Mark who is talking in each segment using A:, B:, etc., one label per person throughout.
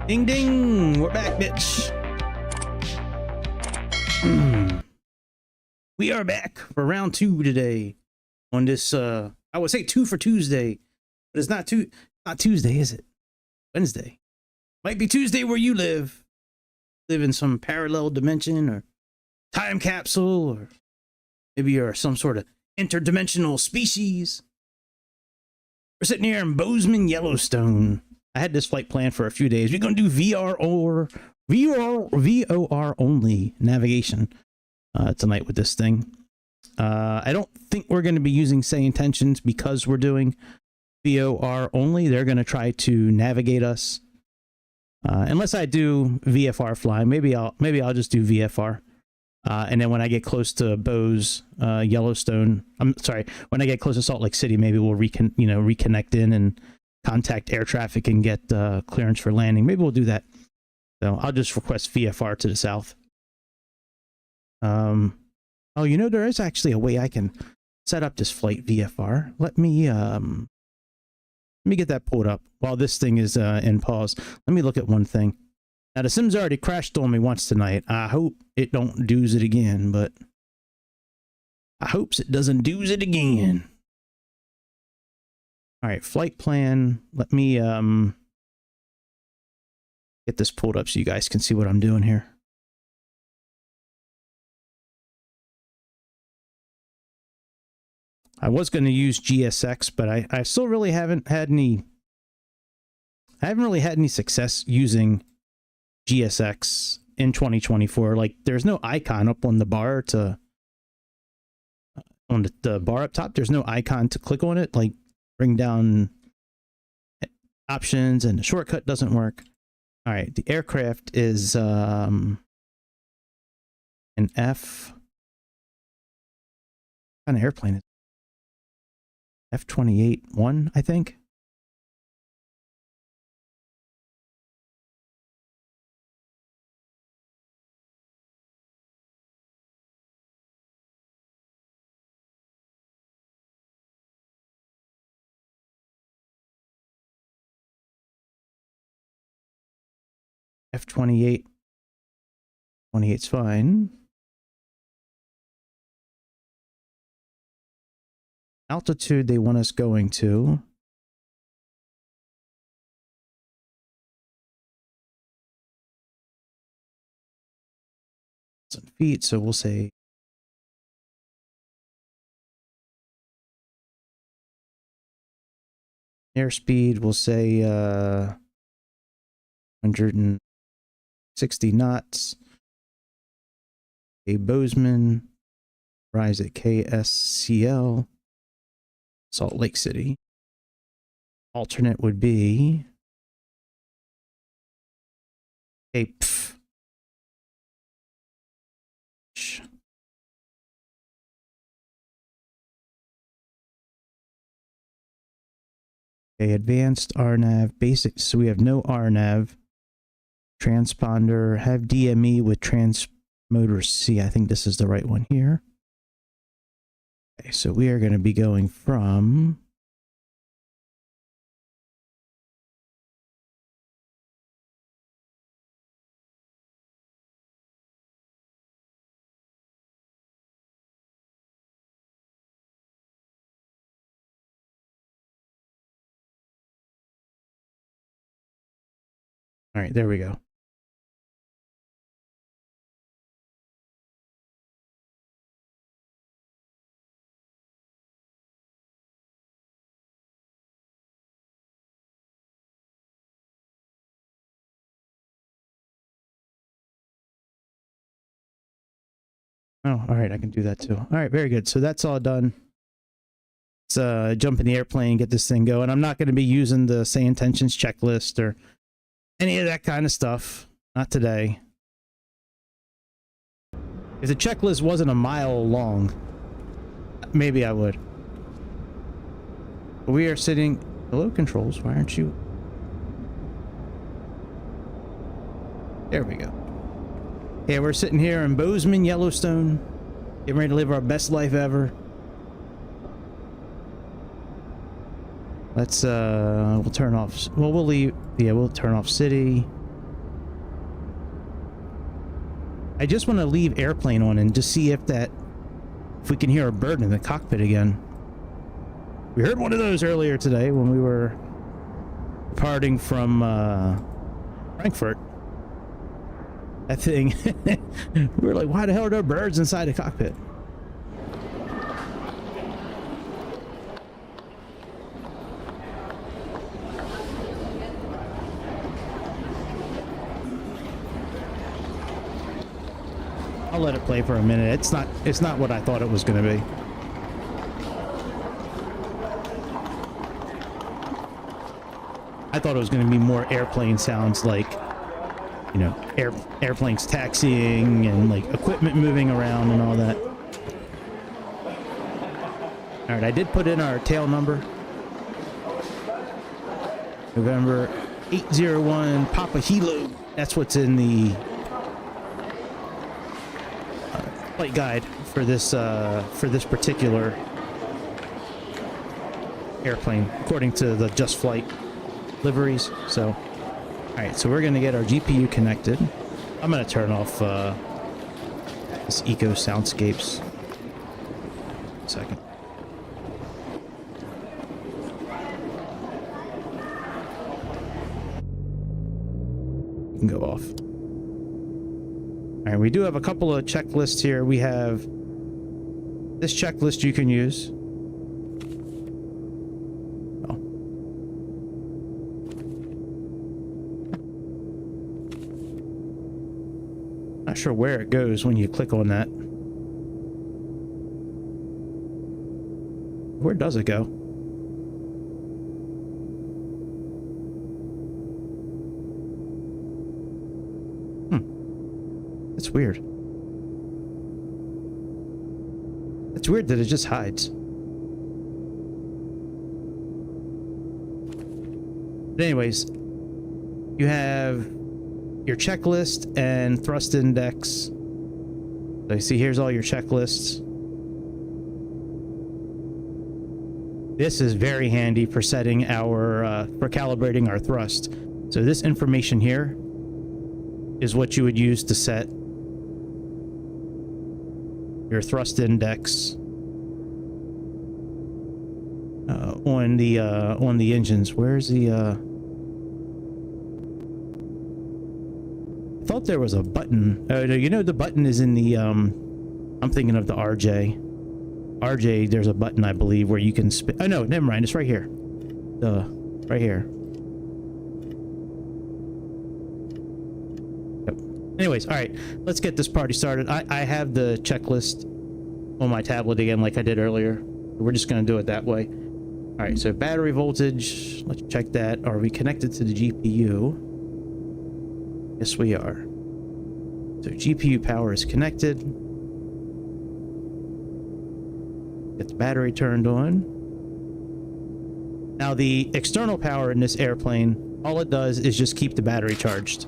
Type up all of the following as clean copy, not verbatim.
A: Ding ding, we're back, bitch. We are back for round 2 today on this I would say 2 for Tuesday, but it's not Tuesday, is it? Wednesday. Might be Tuesday where you live in some parallel dimension or time capsule, or maybe you're some sort of interdimensional species. We're sitting here in Bozeman, Yellowstone. I had this flight planned for a few days. We're going to do VOR only navigation tonight with this thing. I don't think we're going to be using say intentions because we're doing VOR only. They're going to try to navigate us. Unless I do VFR flying, maybe I'll just do VFR. And then when I get close to Yellowstone, I'm sorry, when I get close to Salt Lake City, maybe we'll reconnect in and contact air traffic and get clearance for landing. Maybe we'll do that. So I'll just request VFR to the south. Oh, there is actually a way I can set up this flight VFR. Let me get that pulled up while this thing is in pause. Let me look at one thing. Now the Sim's already crashed on me once tonight. I hope it don't do's it again, but I hopes it doesn't do's it again. All right, flight plan. Let me get this pulled up so you guys can see what I'm doing here. I was going to use GSX, but I still really haven't had any. I haven't really had any success using GSX in 2024. Like, there's no icon up on the bar on the bar up top. There's no icon to click on it. Like, bring down options, and the shortcut doesn't work. All right, the aircraft is an F. What kind of airplane is it? F28 I think. F28. 28's fine. Altitude they want us going to. Feet, so we'll say airspeed, we'll say 160 knots. A Bozeman, rise at KSCL, Salt Lake City. Alternate would be a Okay, advanced RNAV, basic, so we have no RNAV. Transponder, have DME with transmotor C. I think this is the right one here. Okay, so we are going to be going from All right, there we go. Oh, all right, I can do that too. All right, very good. So that's all done. Let's jump in the airplane, get this thing going. I'm not going to be using the say intentions checklist or any of that kind of stuff. Not today. If the checklist wasn't a mile long, maybe I would. But we are sitting... Hello, controls. Why aren't you... There we go. Yeah, we're sitting here in Bozeman, Yellowstone, getting ready to live our best life ever. Let's, we'll turn off, well, we'll leave, yeah, we'll turn off city. I just want to leave airplane on and just see if we can hear a bird in the cockpit again. We heard one of those earlier today when we were departing from, Frankfurt. That thing, we were like, why the hell are there birds inside the cockpit? I'll let it play for a minute. It's not what I thought it was going to be. I thought it was going to be more airplane sounds, like, you know, airplanes taxiing and like equipment moving around and all that. All right, I did put in our tail number. November 801 Papa Hilo. That's what's in the flight guide for this particular airplane, according to the Just Flight liveries. So, all right, so we're gonna get our GPU connected. I'm gonna turn off this Eco Soundscapes. A second. You can go off. All right, we do have a couple of checklists here. We have this checklist you can use. Oh. Not sure where it goes when you click on that. Where does it go? It's weird. It's weird that it just hides. But anyways, you have your checklist and thrust index. So you see here's all your checklists. This is very handy for setting our, for calibrating our thrust. So this information here is what you would use to set your thrust index on the engines. Where's the I thought there was a button. Oh no, you know the button is in the I'm thinking of the RJ, there's a button I believe where you can spin. Oh no, never mind, it's right here. Right here. Anyways, all right, let's get this party started. I have the checklist on my tablet again, like I did earlier. We're just going to do it that way. All right, so battery voltage, let's check that. Are we connected to the GPU? Yes, we are. So GPU power is connected. Get the battery turned on. Now, the external power in this airplane, all it does is just keep the battery charged.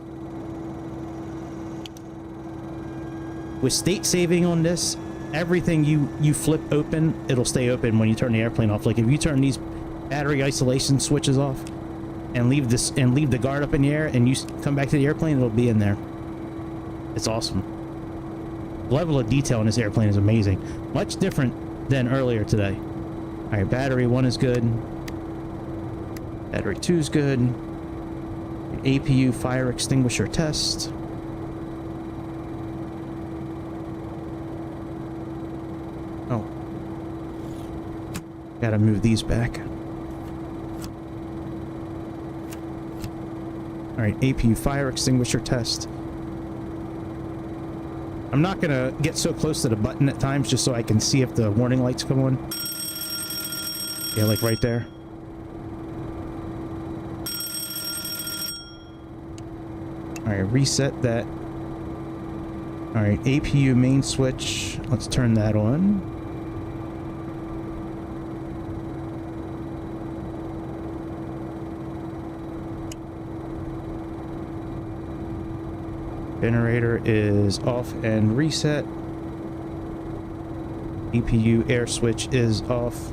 A: With state saving on this, everything you flip open, it'll stay open when you turn the airplane off. Like if you turn these battery isolation switches off and leave the guard up in the air and you come back to the airplane, it'll be in there. It's awesome. The level of detail in this airplane is amazing. Much different than earlier today. All right, battery 1 is good. Battery 2 is good. APU fire extinguisher test. Oh. Gotta move these back. Alright, APU fire extinguisher test. I'm not gonna get so close to the button at times just so I can see if the warning lights come on. Yeah, like right there. Alright, reset that. Alright, APU main switch. Let's turn that on. Generator is off and reset. APU air switch is off.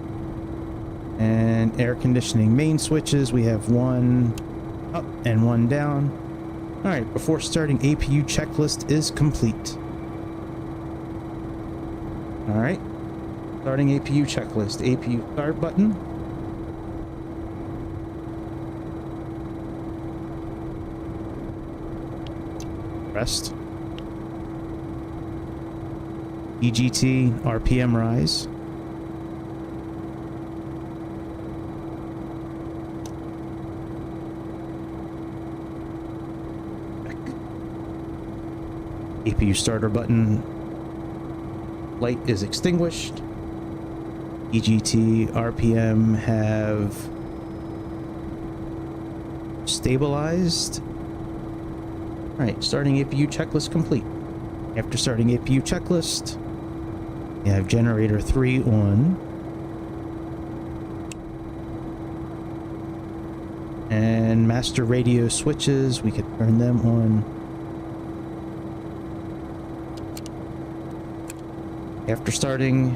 A: And air conditioning main switches, we have one up and one down. Alright, before starting, APU checklist is complete. Alright, starting APU checklist. APU start button. Rest. EGT RPM rise. APU starter button. Light is extinguished. EGT RPM have stabilized. Alright, starting APU checklist complete. After starting APU checklist, you have generator 3 on. And master radio switches, we could turn them on. After starting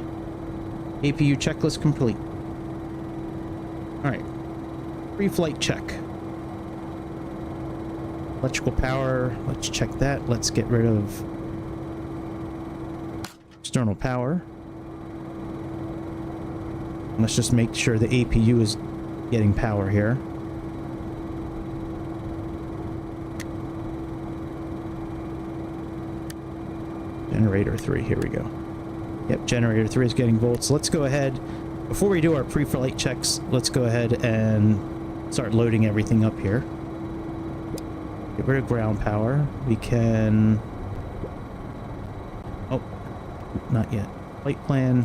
A: APU checklist complete. Alright, pre-flight check. Electrical power, let's check that. Let's get rid of external power. Let's just make sure the APU is getting power here. Generator 3, here we go. Yep, generator 3 is getting volts. Let's go ahead, before we do our pre-flight checks, let's go ahead and start loading everything up here. Get rid of ground power. We can... Oh, not yet. Flight plan.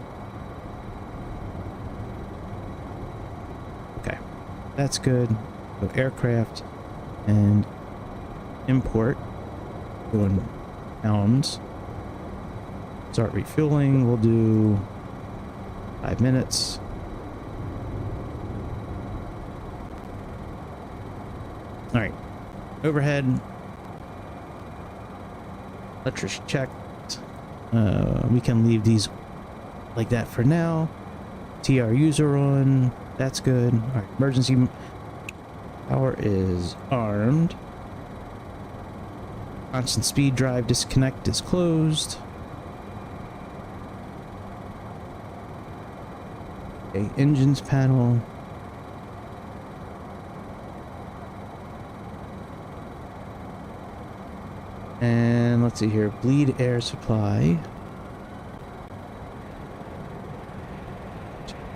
A: Okay, that's good. Go aircraft and import. Going pounds. Start refueling. We'll do 5 minutes. All right. Overhead. Electric checked. We can leave these like that for now. TRUs are on. That's good. All right. Emergency power is armed. Constant speed drive disconnect is closed. Okay, engines panel. And let's see here, bleed air supply.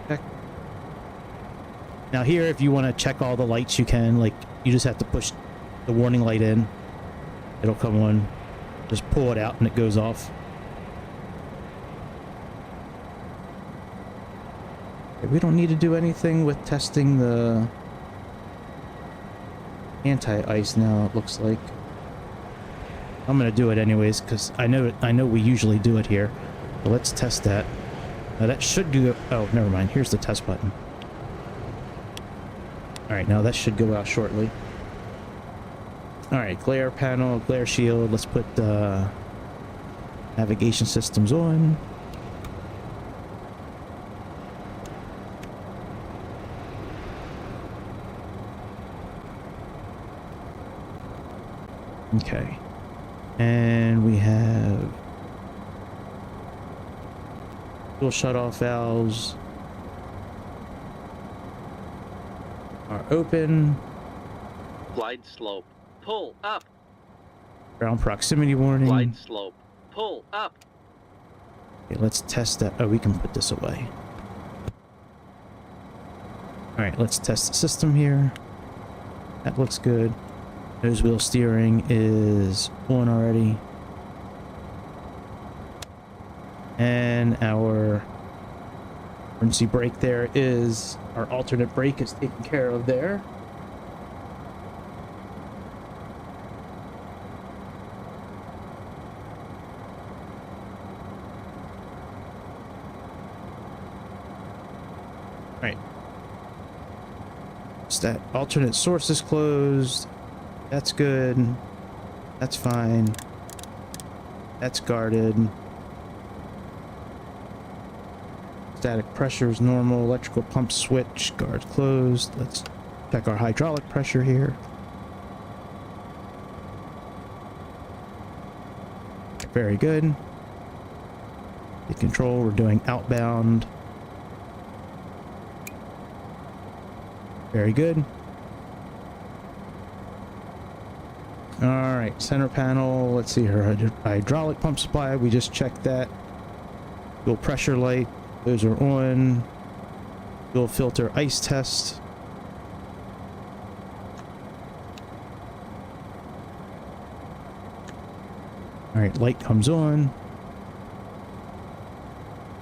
A: Check. Now here, if you want to check all the lights, you can. Like, you just have to push the warning light in. It'll come on. Just pull it out and it goes off. Okay, we don't need to do anything with testing the anti-ice now, it looks like. I'm gonna do it anyways because I know we usually do it here. But let's test that. Now that should go. Oh, never mind. Here's the test button. All right, now that should go out shortly. All right, glare panel, glare shield. Let's put navigation systems on. Okay. And we have fuel shutoff valves are open.
B: Glide slope Pull up.
A: Ground proximity warning.
B: Glide slope. Pull up.
A: Okay, let's test that. Oh, we can put this away. Alright, let's test the system here. That looks good. Nose wheel steering is on already. And our emergency brake there is, our alternate brake is taken care of there. Right. So that alternate source is closed. That's good. That's fine. That's guarded. Static pressure is normal. Electrical pump switch, guard closed. Let's check our hydraulic pressure here. Very good. The control, we're doing outbound. Very good. Alright, center panel. Let's see her hydraulic pump supply. We just checked that. Fuel pressure light. Those are on. Fuel filter ice test. Alright, light comes on.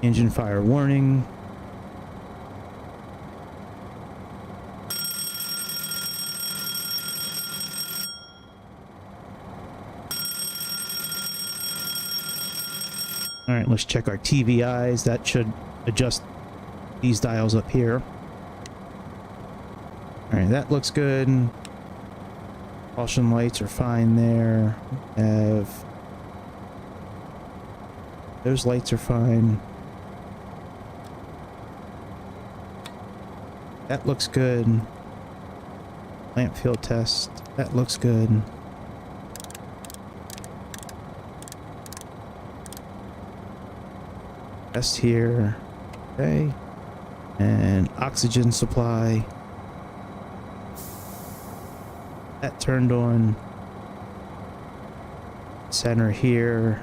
A: Engine fire warning. Alright, let's check our TVIs. That should adjust these dials up here. Alright, that looks good. Caution lights are fine there. Those lights are fine. That looks good. Lamp field test. That looks good. Test here. Okay. And oxygen supply. That turned on. Center here.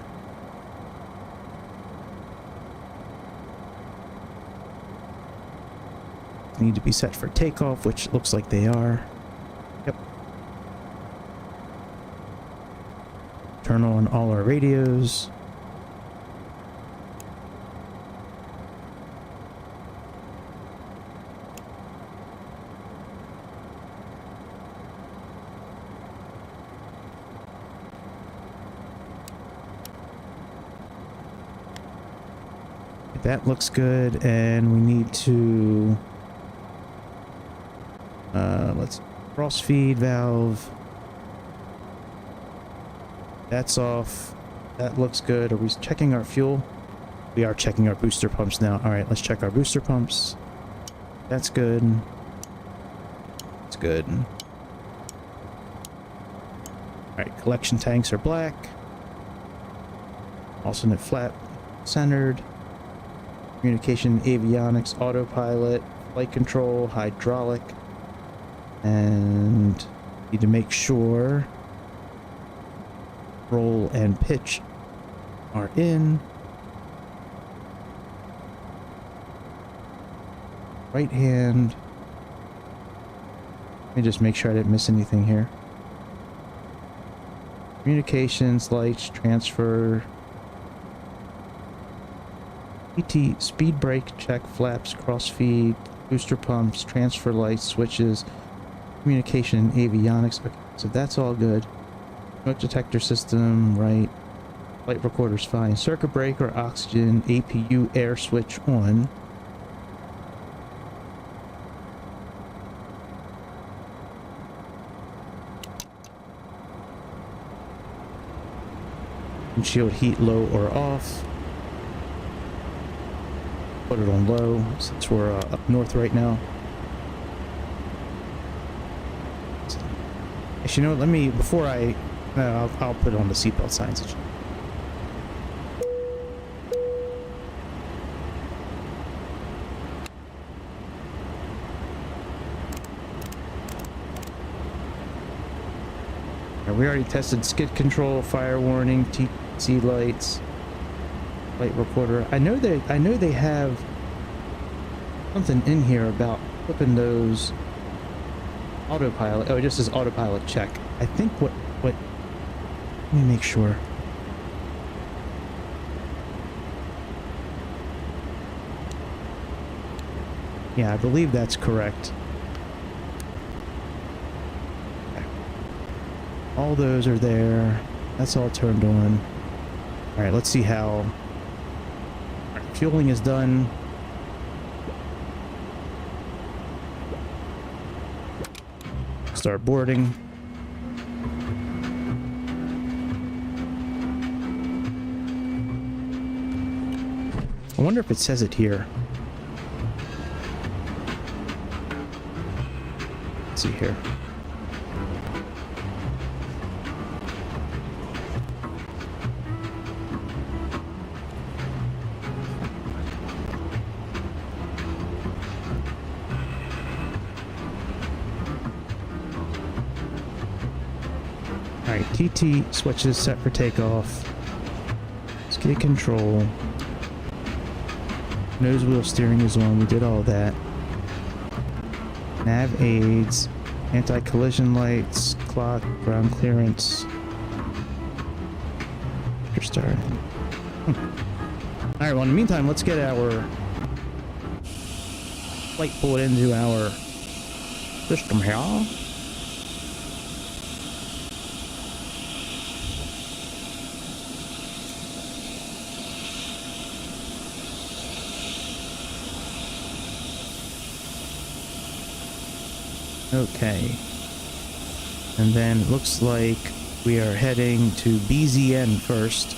A: Need to be set for takeoff, which looks like they are. Yep. Turn on all our radios. That looks good, and we need to let's cross feed valve. That's off. That looks good. Are we checking our fuel? We are checking our booster pumps now. All right, let's check our booster pumps. That's good. That's good. All right, collection tanks are black. Alternate flap centered. Communication, avionics, autopilot, flight control, hydraulic, and need to make sure roll and pitch are in. Right hand. Let me just make sure I didn't miss anything here. Communications, lights, transfer. PT, speed brake, check, flaps, cross feed, booster pumps, transfer lights, switches, communication, avionics. Okay, so that's all good. Smoke detector system, right. Flight recorder's fine. Circuit breaker, oxygen, APU, air switch on. Windshield heat low or off. Put it on low since we're up north right now. Actually, you know what? Let me, before I, I'll put on the seatbelt signs. We already tested skid control, fire warning, TC lights, light recorder. I know they have something in here about flipping those autopilot. Oh, it just says autopilot check. I think what let me make sure. Yeah, I believe that's correct. Okay. All those are there. That's all turned on. All right, let's see how. All right, fueling is done. Start boarding. I wonder if it says it here. Let's see here. Alright, TT switches set for takeoff. Skid control. Nose wheel steering is on. We did all that. Nav aids. Anti-collision lights. Clock. Ground clearance. Start. Alright, well in the meantime, let's get our flight pulled into our system here. Okay. And then it looks like we are heading to BZN first.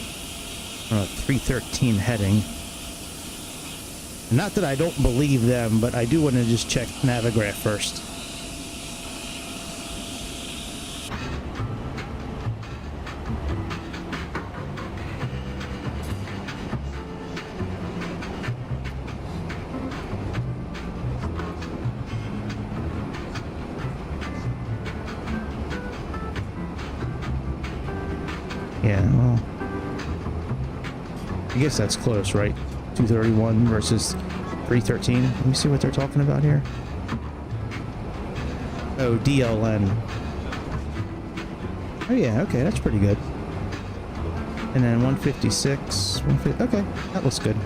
A: 313 heading. Not that I don't believe them, but I do want to just check Navigraph first. Yeah, well, I guess that's close, right? 231 versus 313. Let me see what they're talking about here. Oh, DLN. Oh yeah, okay, that's pretty good. And then 156, 150. Okay, that looks good.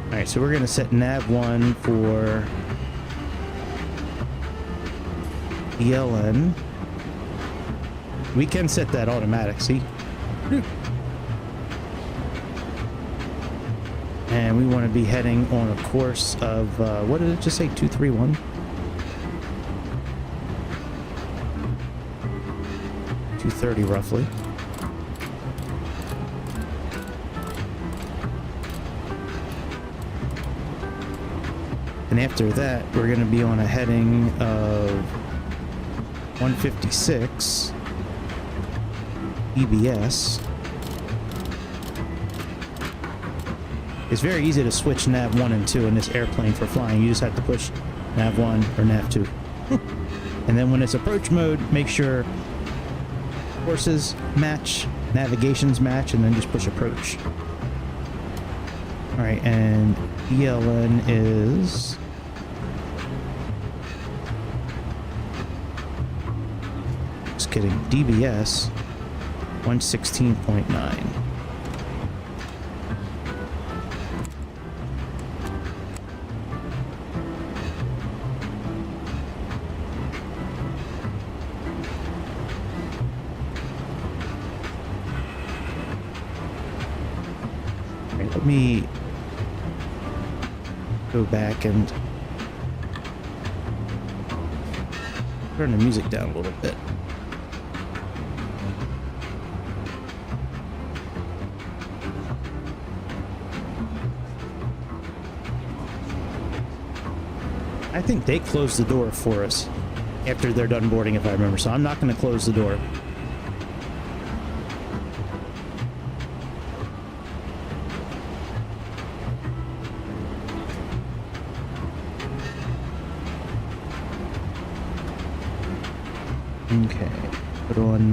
A: All right, so we're gonna set nav 1 for DLN. We can set that automatic, see? And we want to be heading on a course of, what did it just say, 231? 230 roughly. And after that, we're going to be on a heading of 156 EBS. It's very easy to switch nav 1 and 2 in this airplane for flying. You just have to push nav 1 or nav 2. And then when it's approach mode, make sure courses match, navigations match, and then just push approach. Alright, and ELN is... just kidding, DBS 116.9. Let me go back and turn the music down a little bit. I think they closed the door for us after they're done boarding, if I remember, so I'm not going to close the door. Okay. Put on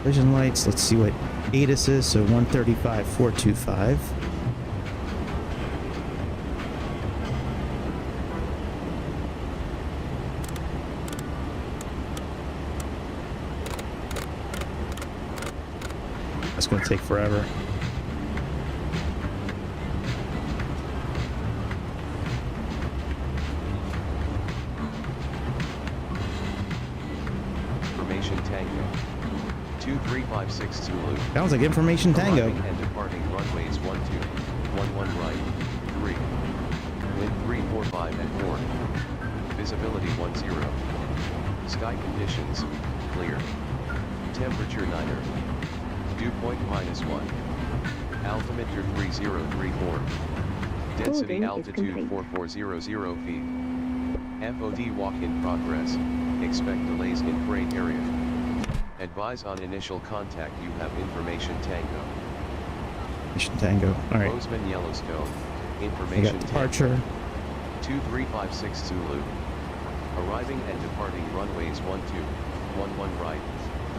A: vision lights. Let's see what ATIS is. So 135, 425. That's going to take forever.
C: Information Tango. 2356 Zulu.
A: Sounds like Information Tango.
C: Arriving and departing runways 12, 11 right, 3. Wind 345 at 4. Visibility 10. Sky conditions, clear. Temperature 9er. Dew point -1. Altimeter 3034. Density altitude 4400 feet. FOD walk in progress. Expect delays in freight area. Advise on initial contact. You have Information Tango.
A: Information Tango. All right.
C: Bozeman Yellowstone.
A: I
C: Information
A: got departure.
C: 2356 Zulu. Arriving and departing runways 12, 11 right,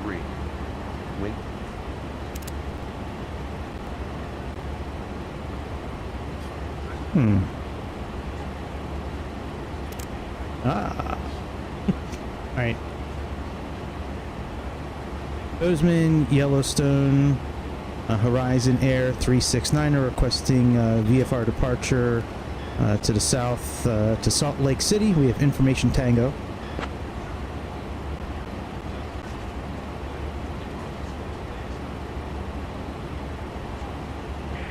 C: 3. Wind.
A: Ah. All right. Bozeman Yellowstone, Horizon Air 369 are requesting VFR departure to the south to Salt Lake City. We have Information Tango.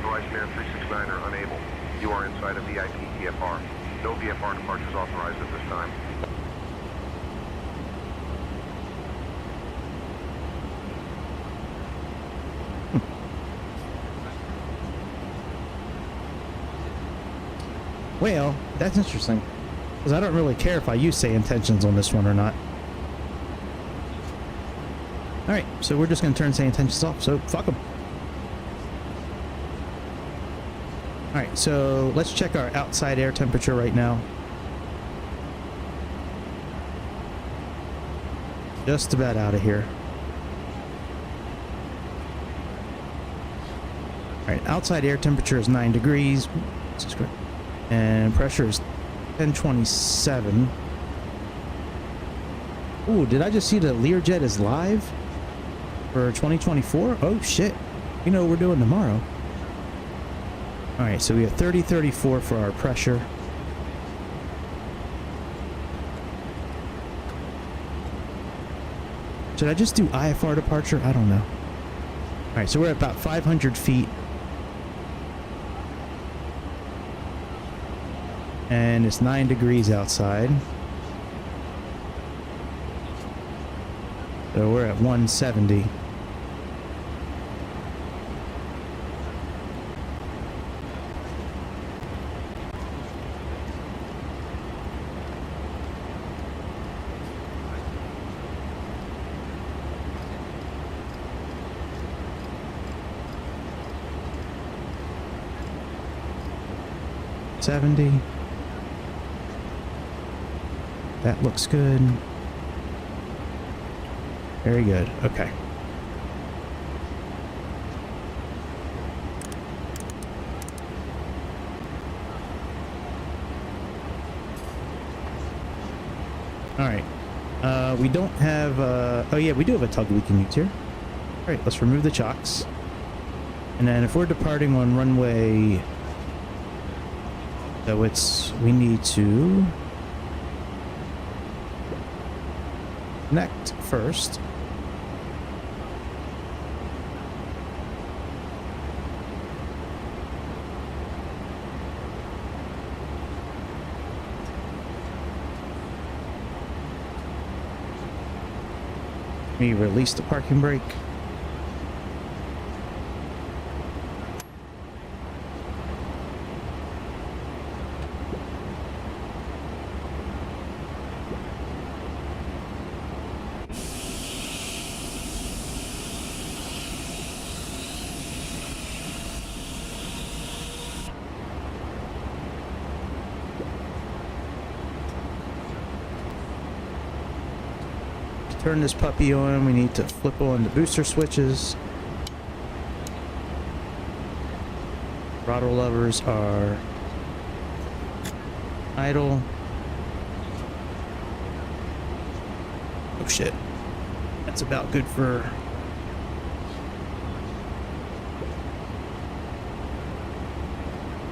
D: Horizon Air 369 are unable. You are inside a VIP VFR. No VFR departures authorized at this time.
A: Well, that's interesting, because I don't really care if I use say intentions on this one or not. Alright, so we're just going to turn say intentions off, so fuck them. Alright, so let's check our outside air temperature right now. Just about out of here. Alright, outside air temperature is 9 degrees. This is great. And pressure is 1027. Ooh, did I just see the Learjet is live for 2024? Oh shit. You know what we're doing tomorrow. Alright, so we have 3034 for our pressure. Should I just do IFR departure? I don't know. Alright, so we're at about 500 feet. And it's 9 degrees outside. So we're at 170. That looks good. Very good. Okay. All right. We don't have. Oh yeah, we do have a tug we can use here. All right. Let's remove the chocks. And then if we're departing on runway, so we need to connect first. We release the parking brake. turn this puppy on, we need to flip on the booster switches. Throttle levers are idle. Oh shit. That's about good for...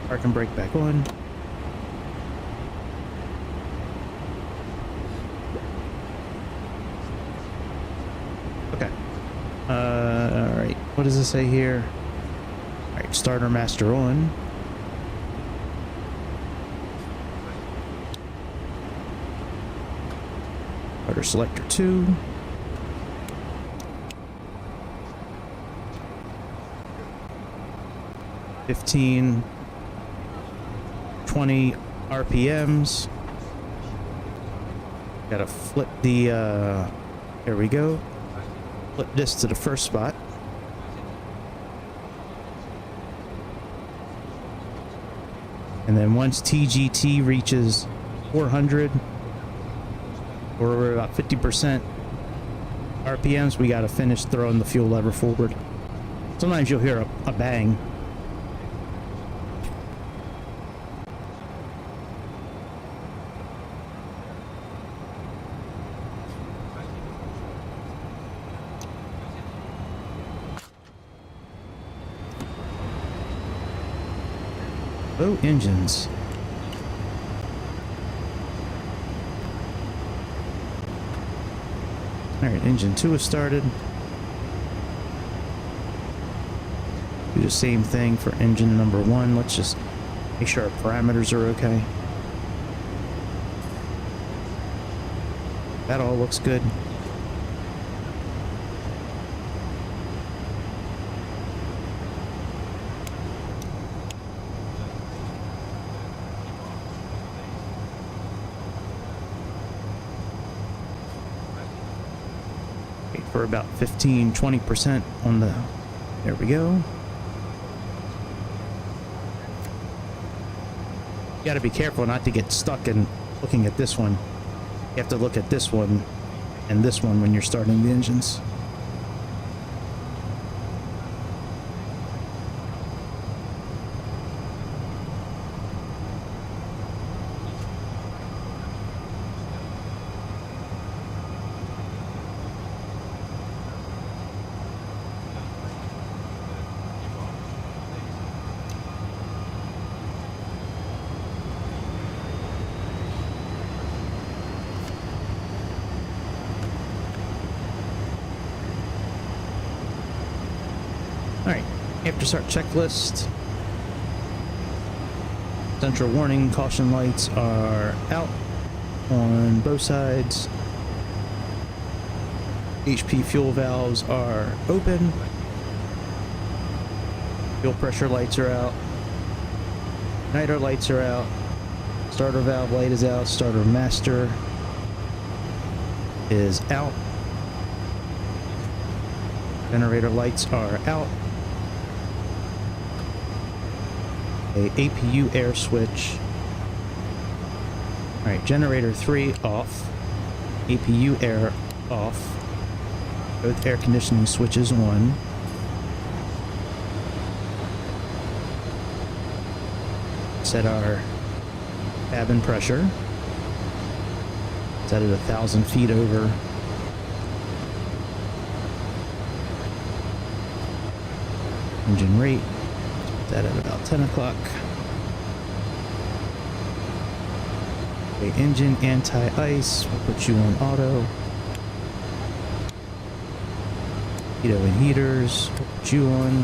A: Park and brake back on. Okay. Alright. What does it say here? Alright, starter master on. Starter selector 2. $15, 20 RPMs. Gotta flip the, there we go. Flip this to the first spot. And then once TGT reaches 400, or we're about 50% RPMs, we gotta finish throwing the fuel lever forward. Sometimes you'll hear a bang. Low engines. Alright, engine 2 is started. Do the same thing for engine number 1. Let's just make sure our parameters are okay. That all looks good. For about 15-20% on the, there we go. You got to be careful not to get stuck in looking at this one. You have to look at this one and this one when you're starting the engines. Alright, after start checklist. Central warning caution lights are out on both sides. HP fuel valves are open. Fuel pressure lights are out. Niter lights are out. Starter valve light is out. Starter master is out. Generator lights are out. A APU air switch. Alright, generator 3 off. APU air off. Both air conditioning switches on. Set our cabin pressure. Set it 1,000 feet over. Engine rate. That at about 10 o'clock. Okay, engine anti-ice, we'll put you on auto. Heato and heaters, we'll put you on.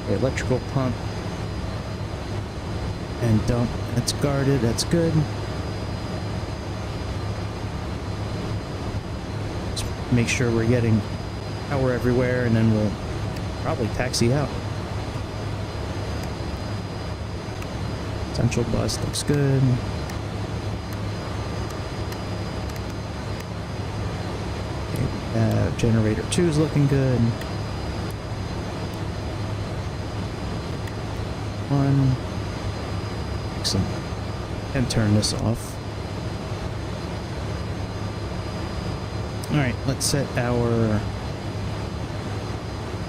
A: Okay, electrical pump and dump, that's guarded, that's good. Just make sure we're getting power everywhere, and then we'll probably taxi out. Central bus looks good. Okay, generator 2 is looking good. 1. Excellent. And turn this off. Alright, let's set our...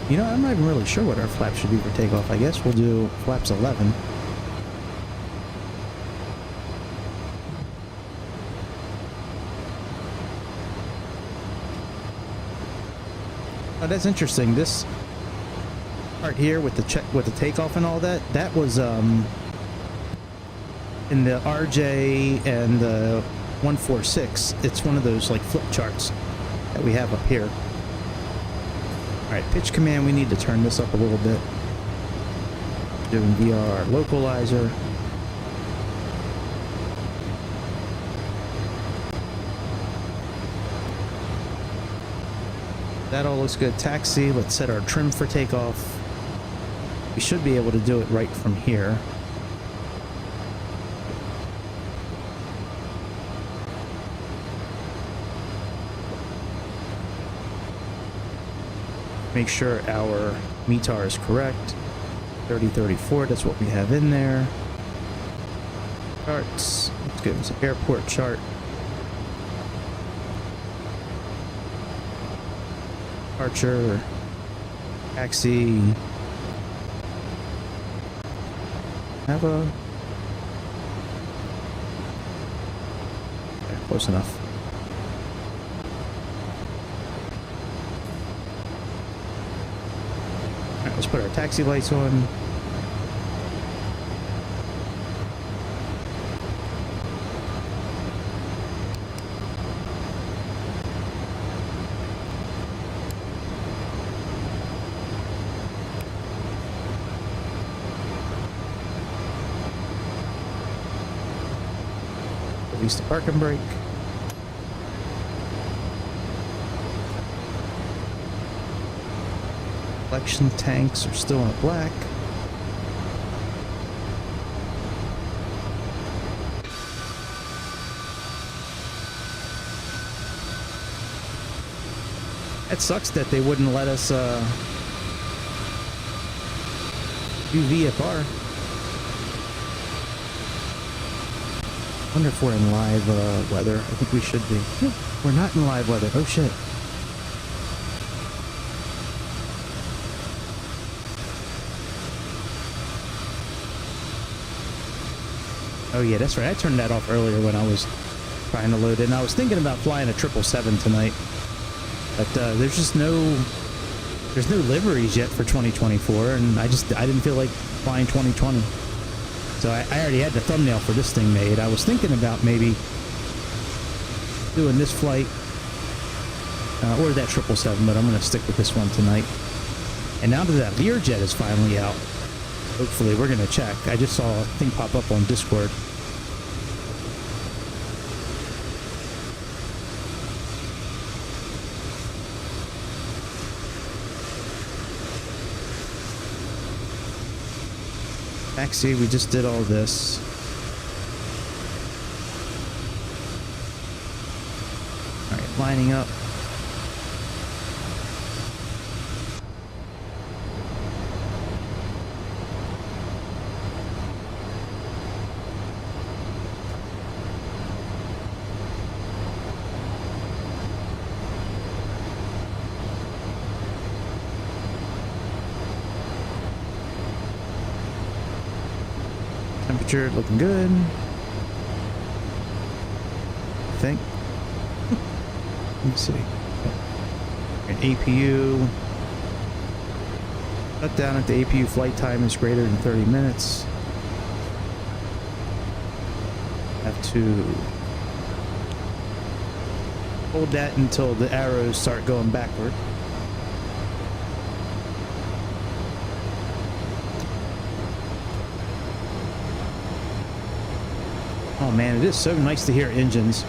A: You know, I'm not even really sure what our flaps should be for takeoff. I guess we'll do flaps 11. Oh, that's interesting. This part here with the takeoff and all that, that was in the RJ and the 146. It's one of those like flip charts that we have up here. Alright, pitch command, we need to turn this up a little bit. Doing VOR localizer. That all looks good. Taxi, let's set our trim for takeoff. We should be able to do it right from here. Make sure our METAR is correct. 3034, that's what we have in there. Charts. Let's give us an airport chart. Departure. Taxi. Have a... Okay, close enough. Let's put our taxi lights on. Release the parking brake. Collection tanks are still in black. It sucks that they wouldn't let us do VFR. Wonder if we're in live weather. I think we should be. We're not in live weather. Oh shit. Oh yeah, that's right. I turned that off earlier when I was trying to load it. And I was thinking about flying a 777 tonight, but there's just there's no liveries yet for 2024, and I didn't feel like flying 2020. So I already had the thumbnail for this thing made. I was thinking about maybe doing this flight or that 777, but I'm going to stick with this one tonight. And now that that Learjet is finally out, hopefully we're going to check. I just saw a thing pop up on Discord. Taxi, we just did all this. Alright, lining up. Temperature looking good. I think. Let me see. An APU. Cut down if the APU flight time is greater than 30 minutes. Have to hold that until the arrows start going backward. Oh man, it is so nice to hear engines.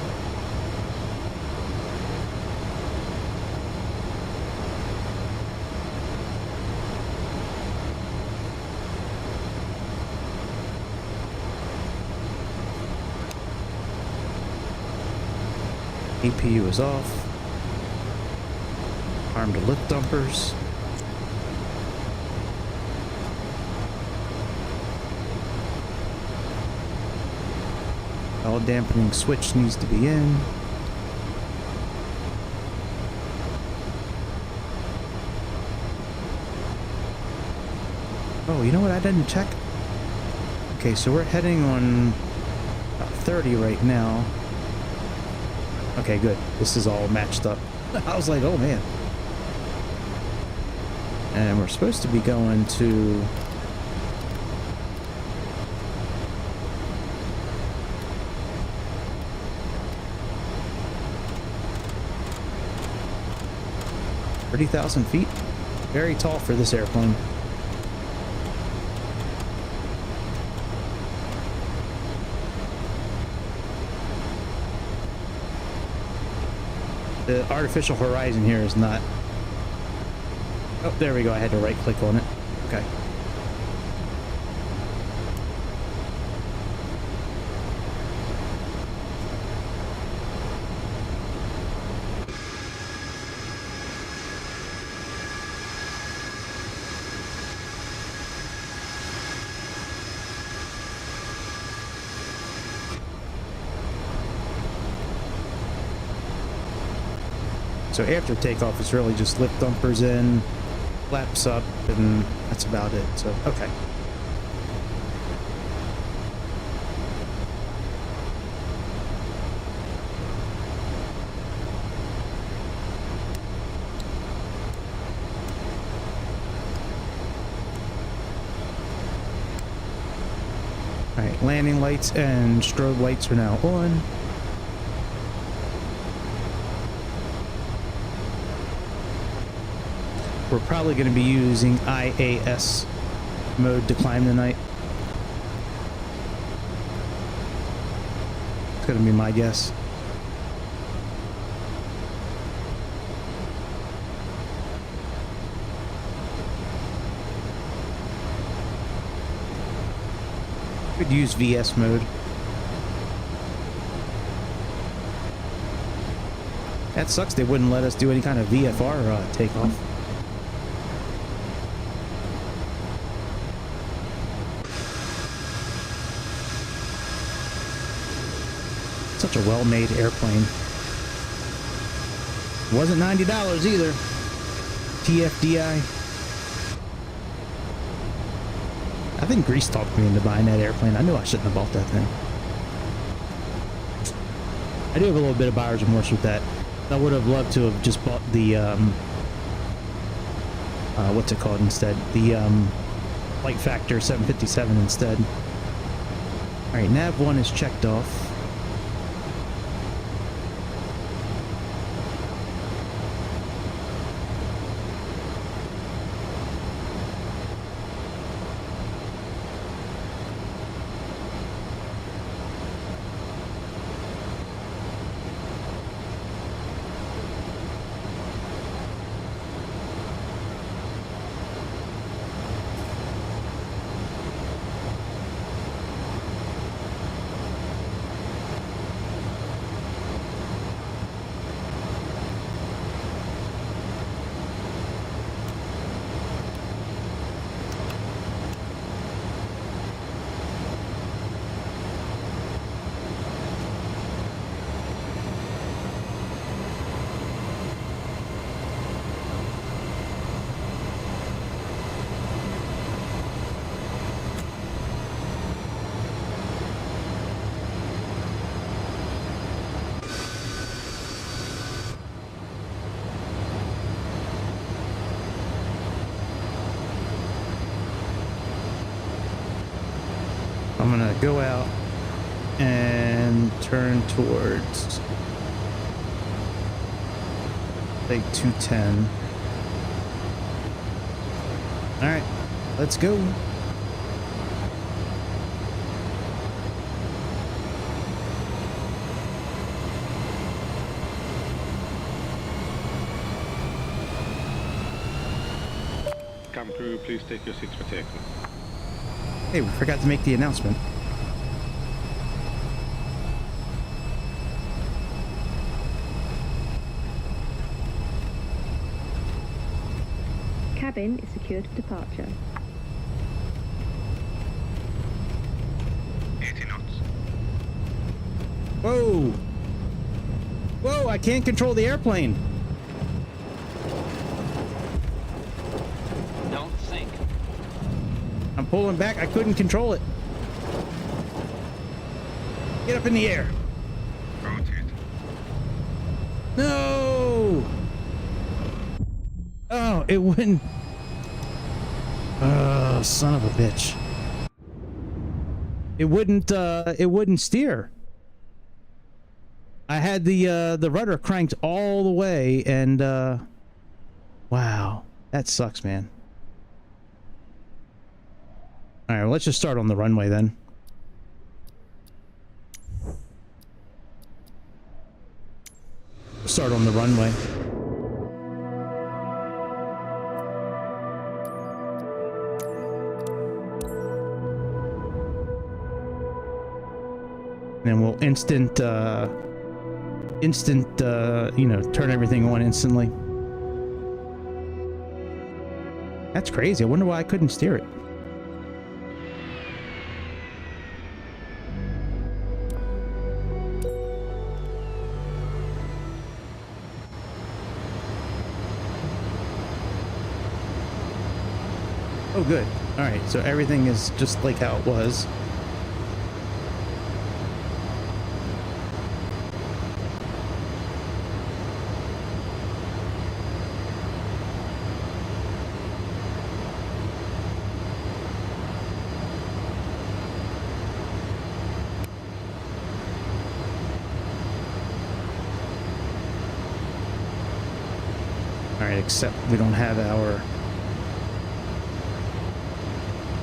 A: APU is off. Arm to lift dumpers. All dampening switch needs to be in. Oh, you know what? I didn't check. Okay, so we're heading on about 30 right now. Okay, good. This is all matched up. I was like, oh man. And we're supposed to be going to... $30,000 feet. Very tall for this airplane. The artificial horizon here is not... Oh, there we go. I had to right click on it. Okay. So after takeoff, it's really just lip dumpers in, flaps up, and that's about it. So, okay. All right, landing lights and strobe lights are now on. We're probably going to be using IAS mode to climb tonight. It's going to be my guess. Could use VS mode. That sucks they wouldn't let us do any kind of VFR takeoff. Such a well-made airplane. Wasn't $90 either. TFDI. I think Grease talked me into buying that airplane. I knew I shouldn't have bought that thing. I do have a little bit of buyer's remorse with that. I would have loved to have just bought the what's it called instead? The Light Factor 757 instead. All right, nav 1 is checked off. I'm gonna go out and turn towards like 210. All right, let's go.
E: Cam crew, please take your seats for takeoff.
A: Hey, we forgot to make the announcement.
F: Cabin is secured for departure.
D: 80 knots.
A: No, I can't control the airplane.
B: Don't sink.
A: I'm pulling back. I couldn't control it. Get up in the air.
E: Rotate.
A: No. Oh, it wouldn't. Oh, son of a bitch. It wouldn't steer. I had the rudder cranked all the way, and wow, that sucks, man. All right, well, let's just start on the runway then. Start on the runway. And we'll instant, you know, turn everything on instantly. That's crazy. I wonder why I couldn't steer it. Oh, good. All right, so everything is just like how it was. All right, except we don't have our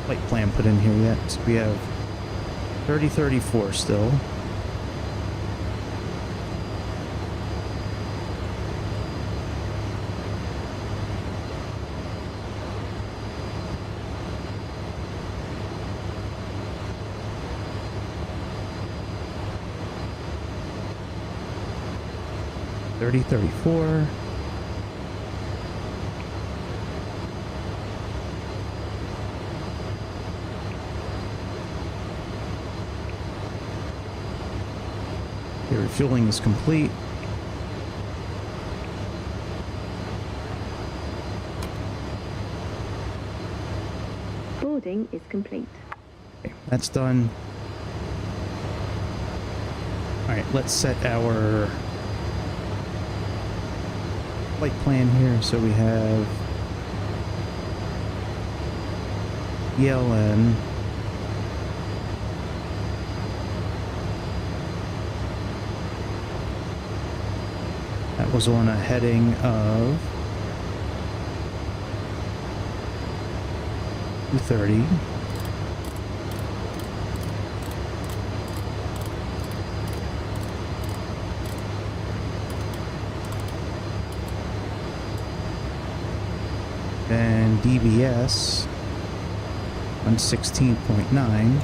A: flight plan put in here yet. So we have 3034 still. .3034. The refueling is complete.
F: Boarding is complete.
A: Okay, that's done. All right, let's set our flight plan here. So we have ELN. That was on a heading of 230. Then DBS 116.9.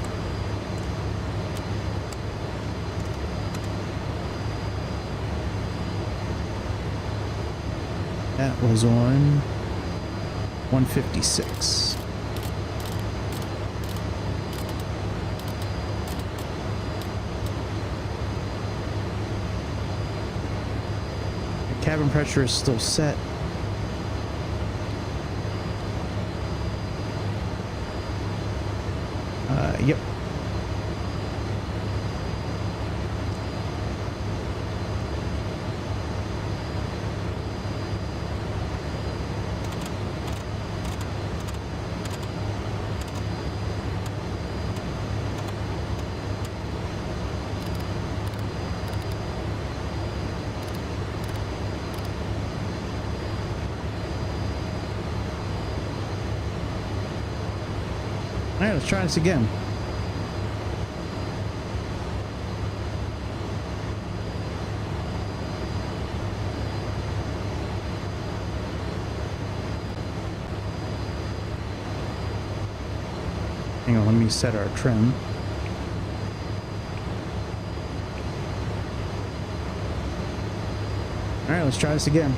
A: That was on 156. The cabin pressure is still set. Yep. All right, let's try this again. Hang on, let me set our trim. All right, let's try this again.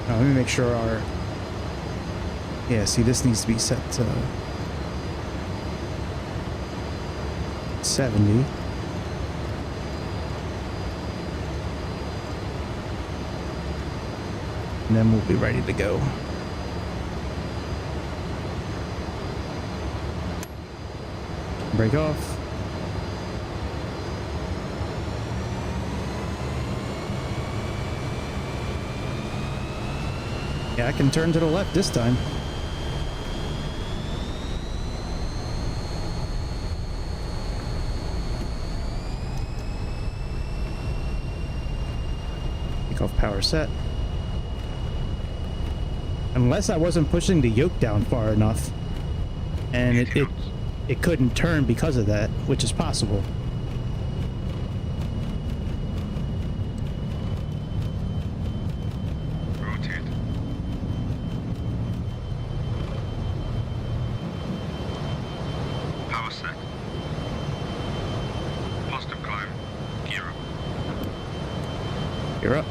A: Now, let me make sure our... Yeah, see, this needs to be set 270. And then we'll be ready to go. Break off. Yeah, I can turn to the left this time. Take off power set. Unless I wasn't pushing the yoke down far enough. And it couldn't turn because of that, which is possible.
E: Rotate. Power set. Positive climb. Gear up.
A: You're up.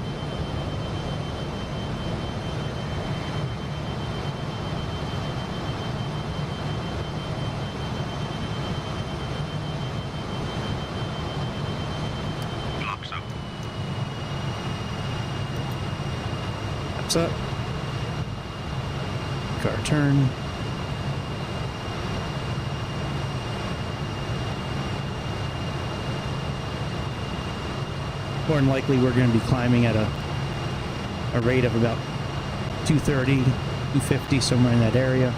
E: Flaps up.
A: Flaps up. Car turn. More than likely, we're going to be climbing at a rate of about 230, 250, somewhere in that area.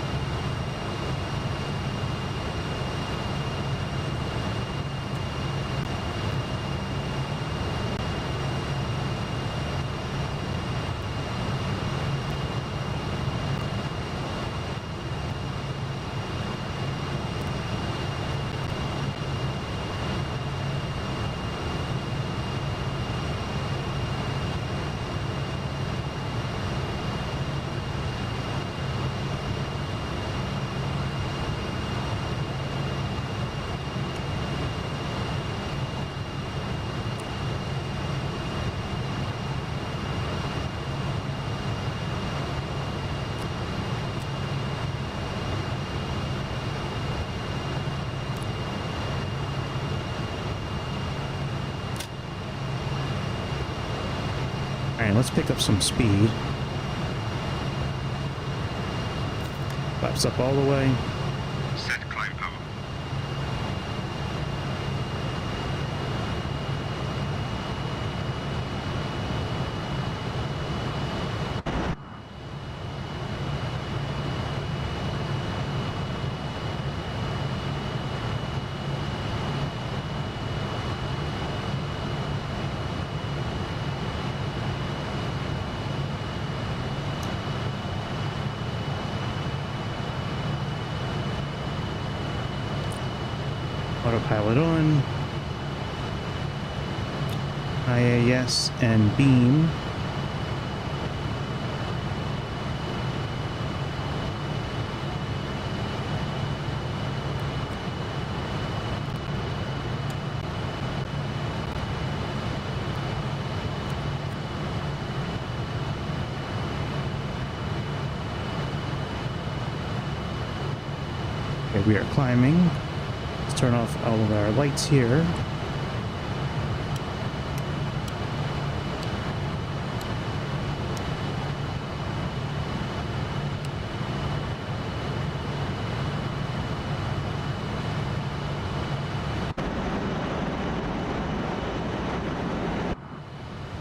A: Alright, let's pick up some speed. Flaps up all the way.
E: Set climb power.
A: Autopilot on. IAS and beam. Okay, we are climbing. Let's turn off all of our lights here.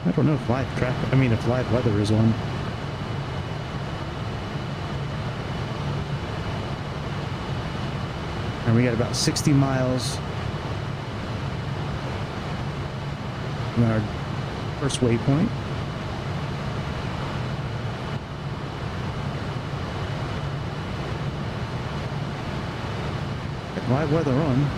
A: I don't know if live traffic, if live weather is on. And we got about 60 miles from our first waypoint. Got live weather on.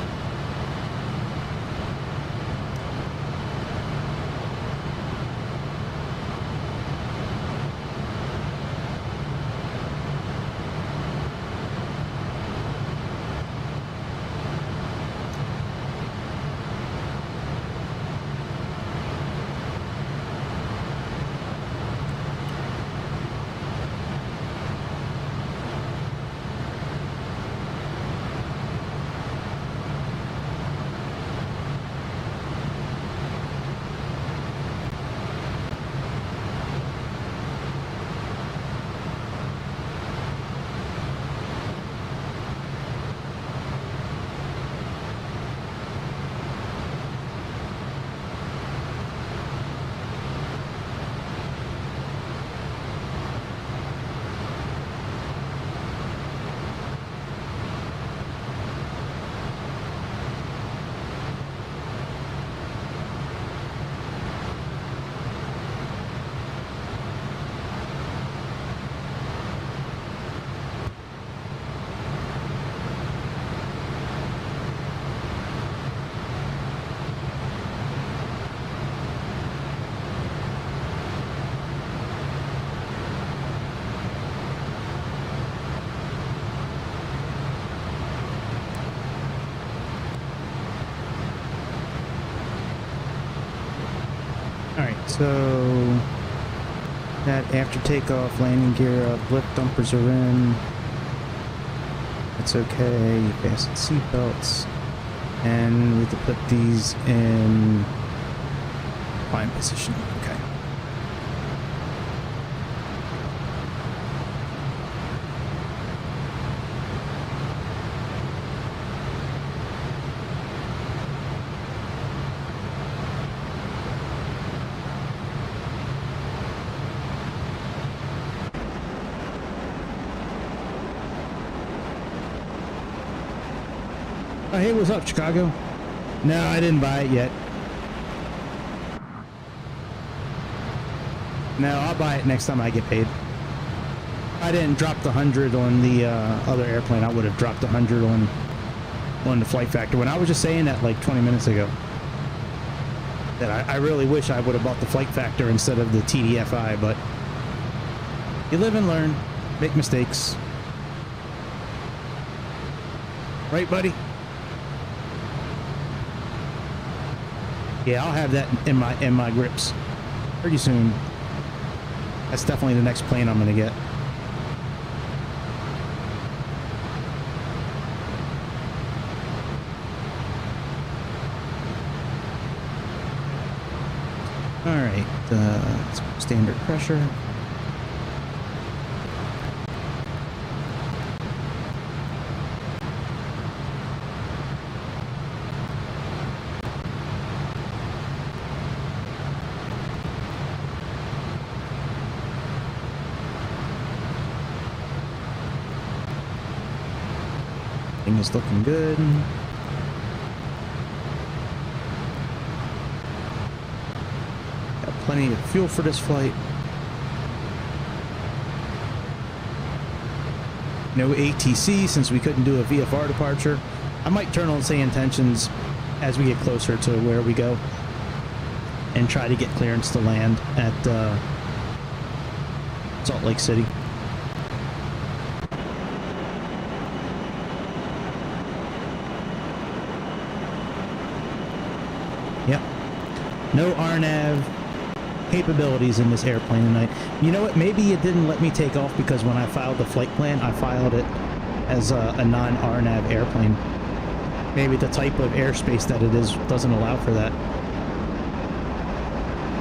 A: So that after takeoff, landing gear up, lift dumpers are in. It's okay. You fasten seatbelts, and we have to put these in climb position. Okay. Oh, hey, what's up, Chicago? No, I didn't buy it yet. No, I'll buy it next time I get paid. I didn't drop the 100 on the other airplane. I would have dropped the 100 on the flight factor. When I was just saying that like 20 minutes ago, that I really wish I would have bought the flight factor instead of the TDFI, but you live and learn, make mistakes. Right, buddy? Yeah, I'll have that in my grips pretty soon. That's definitely the next plane I'm gonna get. All right, standard pressure. Thing is looking good. Got plenty of fuel for this flight. No ATC since we couldn't do a VFR departure. I might turn on say intentions as we get closer to where we go and try to get clearance to land at Salt Lake City. Yep. No RNAV capabilities in this airplane tonight. You know what? Maybe it didn't let me take off because when I filed the flight plan, I filed it as a non-RNAV airplane. Maybe the type of airspace that it is doesn't allow for that.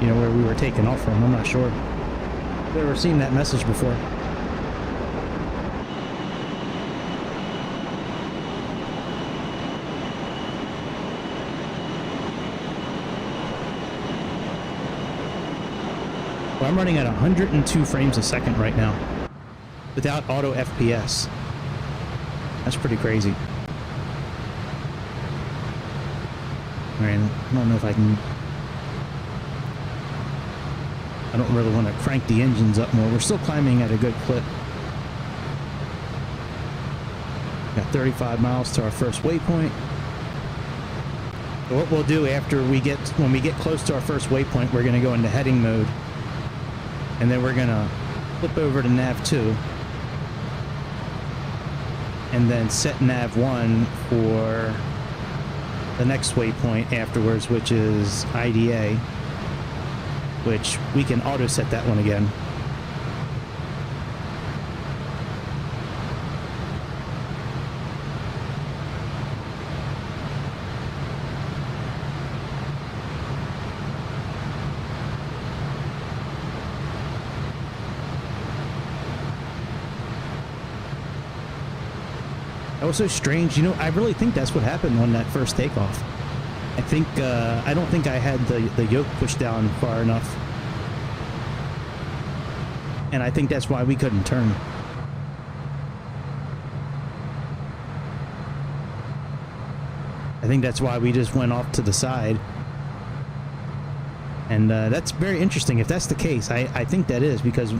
A: You know, where we were taking off from. I'm not sure. I've never seen that message before. Well, I'm running at 102 frames a second right now without auto FPS. That's pretty crazy. Alright, I don't know if I can... I don't really want to crank the engines up more. We're still climbing at a good clip. Got 35 miles to our first waypoint. So what we'll do after when we get close to our first waypoint, we're going to go into heading mode. And then we're going to flip over to nav 2. And then set nav 1 for the next waypoint afterwards, which is IDA, which we can auto set that one again. That was so strange. You know, I really think that's what happened on that first takeoff. I think, I don't think I had the yoke pushed down far enough. And I think that's why we couldn't turn. I think that's why we just went off to the side. And that's very interesting. If that's the case, I think that is, because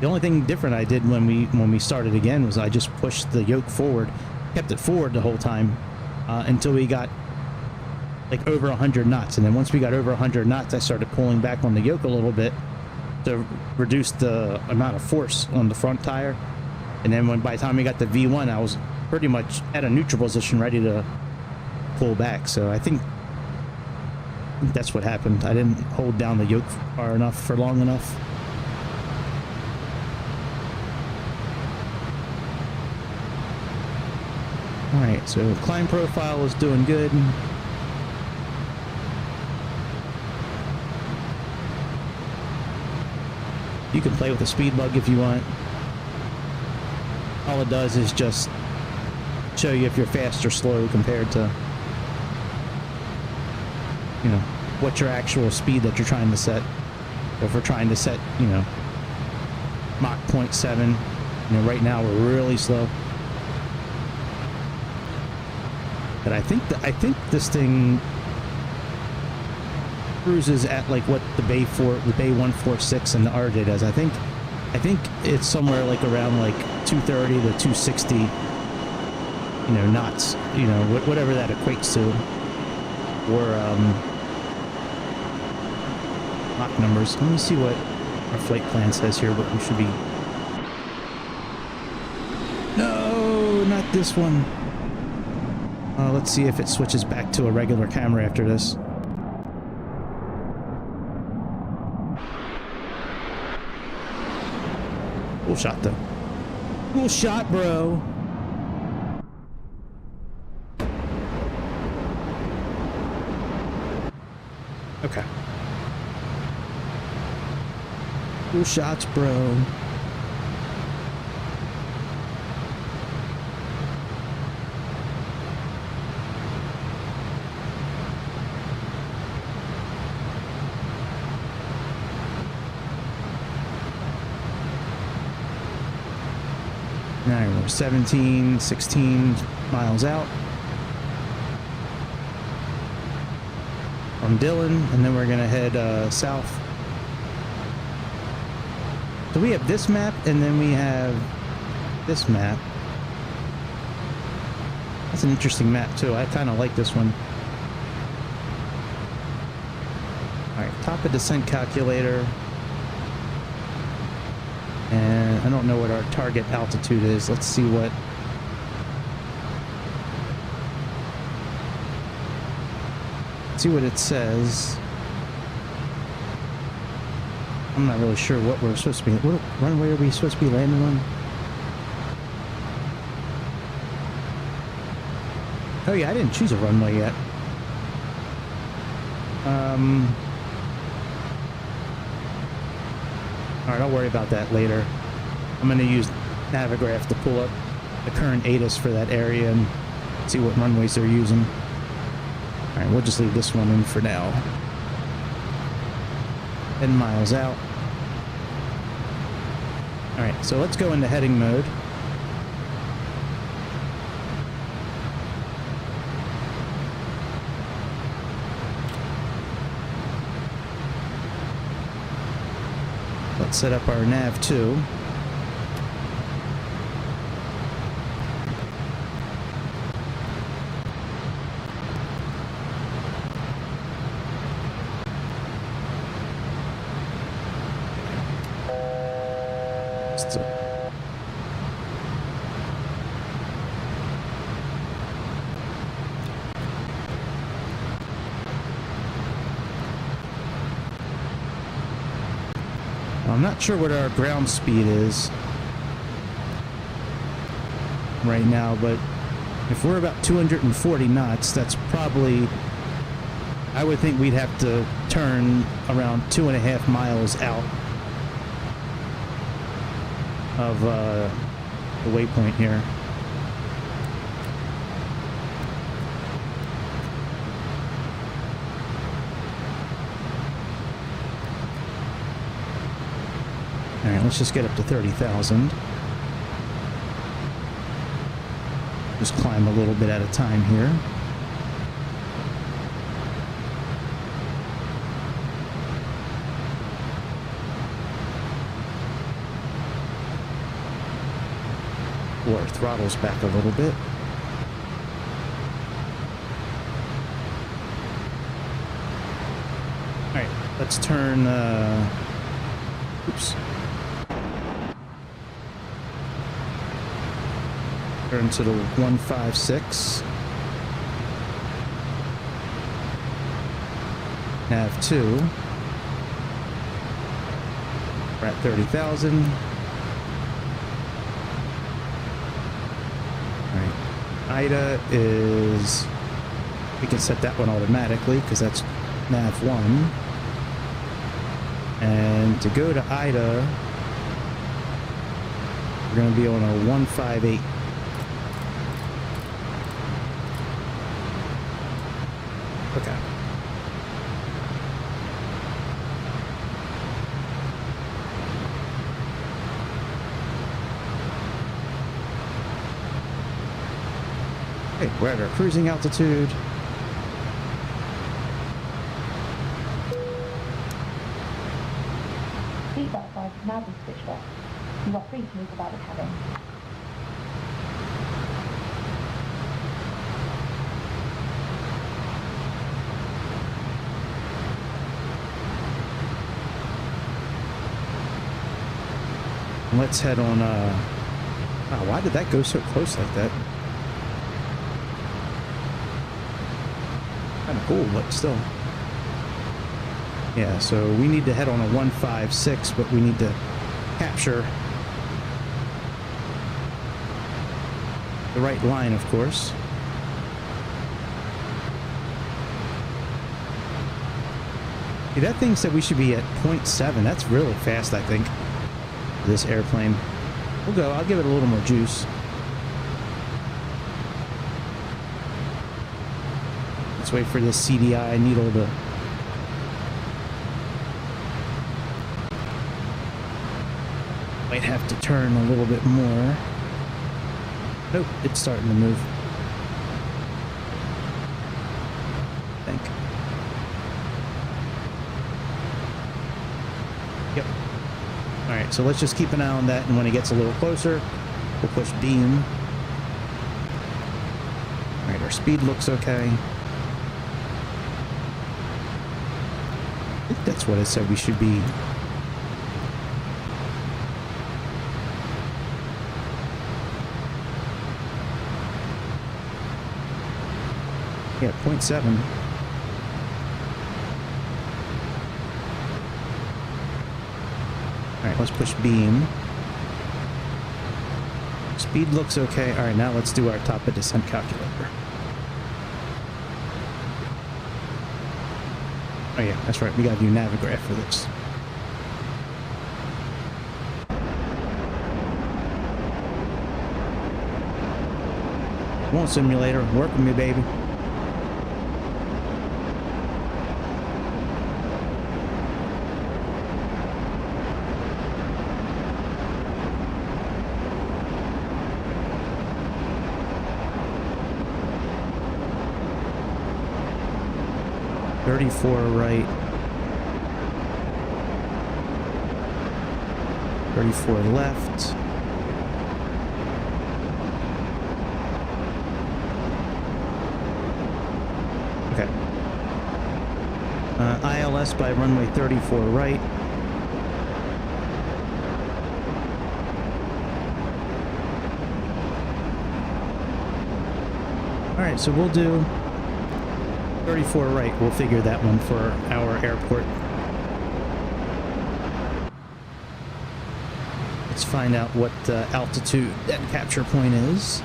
A: the only thing different I did when we started again was I just pushed the yoke forward, kept it forward the whole time until we got like over 100 knots. And then once we got over 100 knots, I started pulling back on the yoke a little bit to reduce the amount of force on the front tire. And then by the time we got to V1, I was pretty much at a neutral position, ready to pull back. So I think think that's what happened. I didn't hold down the yoke far enough for long enough. Alright, so climb profile is doing good. You can play with the speed bug if you want. All it does is just show you if you're fast or slow compared to, you know, what's your actual speed that you're trying to set. So if we're trying to set, you know, Mach 0.7, you know, right now we're really slow. But I think this thing cruises at like what the Bay 146 and the RJ does. I think it's somewhere like around like 230 to 260, you know, knots, you know, whatever that equates to, or Mach numbers. Let me see what our flight plan says here, what we should be. No, not this one. Let's see if it switches back to a regular camera after this. Cool shot, though. Cool shot, bro. Okay. Cool shots, bro. Now we're 17, 16 miles out from Dillon, and then we're gonna head south. So we have this map, and then we have this map. That's an interesting map too. I kind of like this one. All right, top of descent calculator. And I don't know what our target altitude is. Let's see what. See what it says. I'm not really sure what we're supposed to be. What runway are we supposed to be landing on? Oh yeah, I didn't choose a runway yet. Alright, I'll worry about that later. I'm going to use Navigraph to pull up the current ATIS for that area and see what runways they're using. Alright, we'll just leave this one in for now. 10 miles out. Alright, so let's go into heading mode. Let's set up our nav 2. I'm not sure what our ground speed is right now, but if we're about 240 knots, that's probably, I would think we'd have to turn around 2.5 miles out of the waypoint here. Alright, let's just get up to 30,000. Just climb a little bit at a time here. Pull our throttles back a little bit. Alright, let's turn, oops. Turn to the 156. NAV2. We're at 30,000. Alright. IDA is... We can set that one automatically because that's NAV1. And to go to IDA, we're going to be on a 158. Okay. Okay, we're at our cruising altitude.
G: Seatbelt signs have now been switched off. You are free to move about the cabin.
A: Let's head on, wow, why did that go so close like that? Kind of cool, but still. Yeah, so we need to head on a 156, but we need to capture the right line, of course. See, that thing said we should be at 0.7. That's really fast, I think. This airplane. We'll go. I'll give it a little more juice. Let's wait for this CDI needle to... Might have to turn a little bit more. Nope, it's starting to move. I think. Yep. Alright, so let's just keep an eye on that, and when it gets a little closer, we'll push beam. Alright, our speed looks okay. I think that's what it said we should be. Yeah, 0.7. Alright, let's push beam. Speed looks okay. Alright, now let's do our top of descent calculator. Oh yeah, that's right. We gotta do Navigraph for this. Come on, simulator. Work with me, baby. Right, 34 left. Okay. ILS by runway 34 right. Alright, so we'll do 34 right. We'll figure that one for our airport. Let's find out what altitude that capture point is.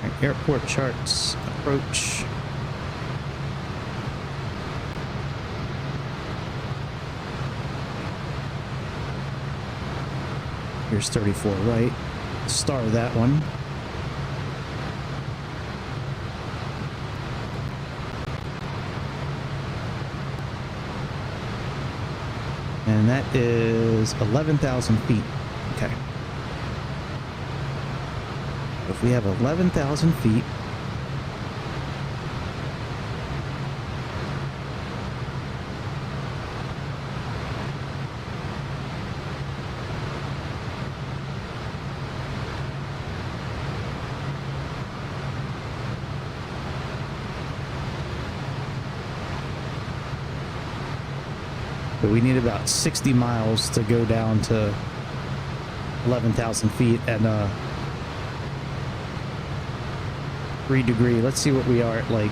A: All right, airport charts, approach. Here's 34 right. Star that one. And that is 11,000 feet. Okay. If we have 11,000 feet, but we need about 60 miles to go down to 11,000 feet and 3 degree. Let's see what we are at, like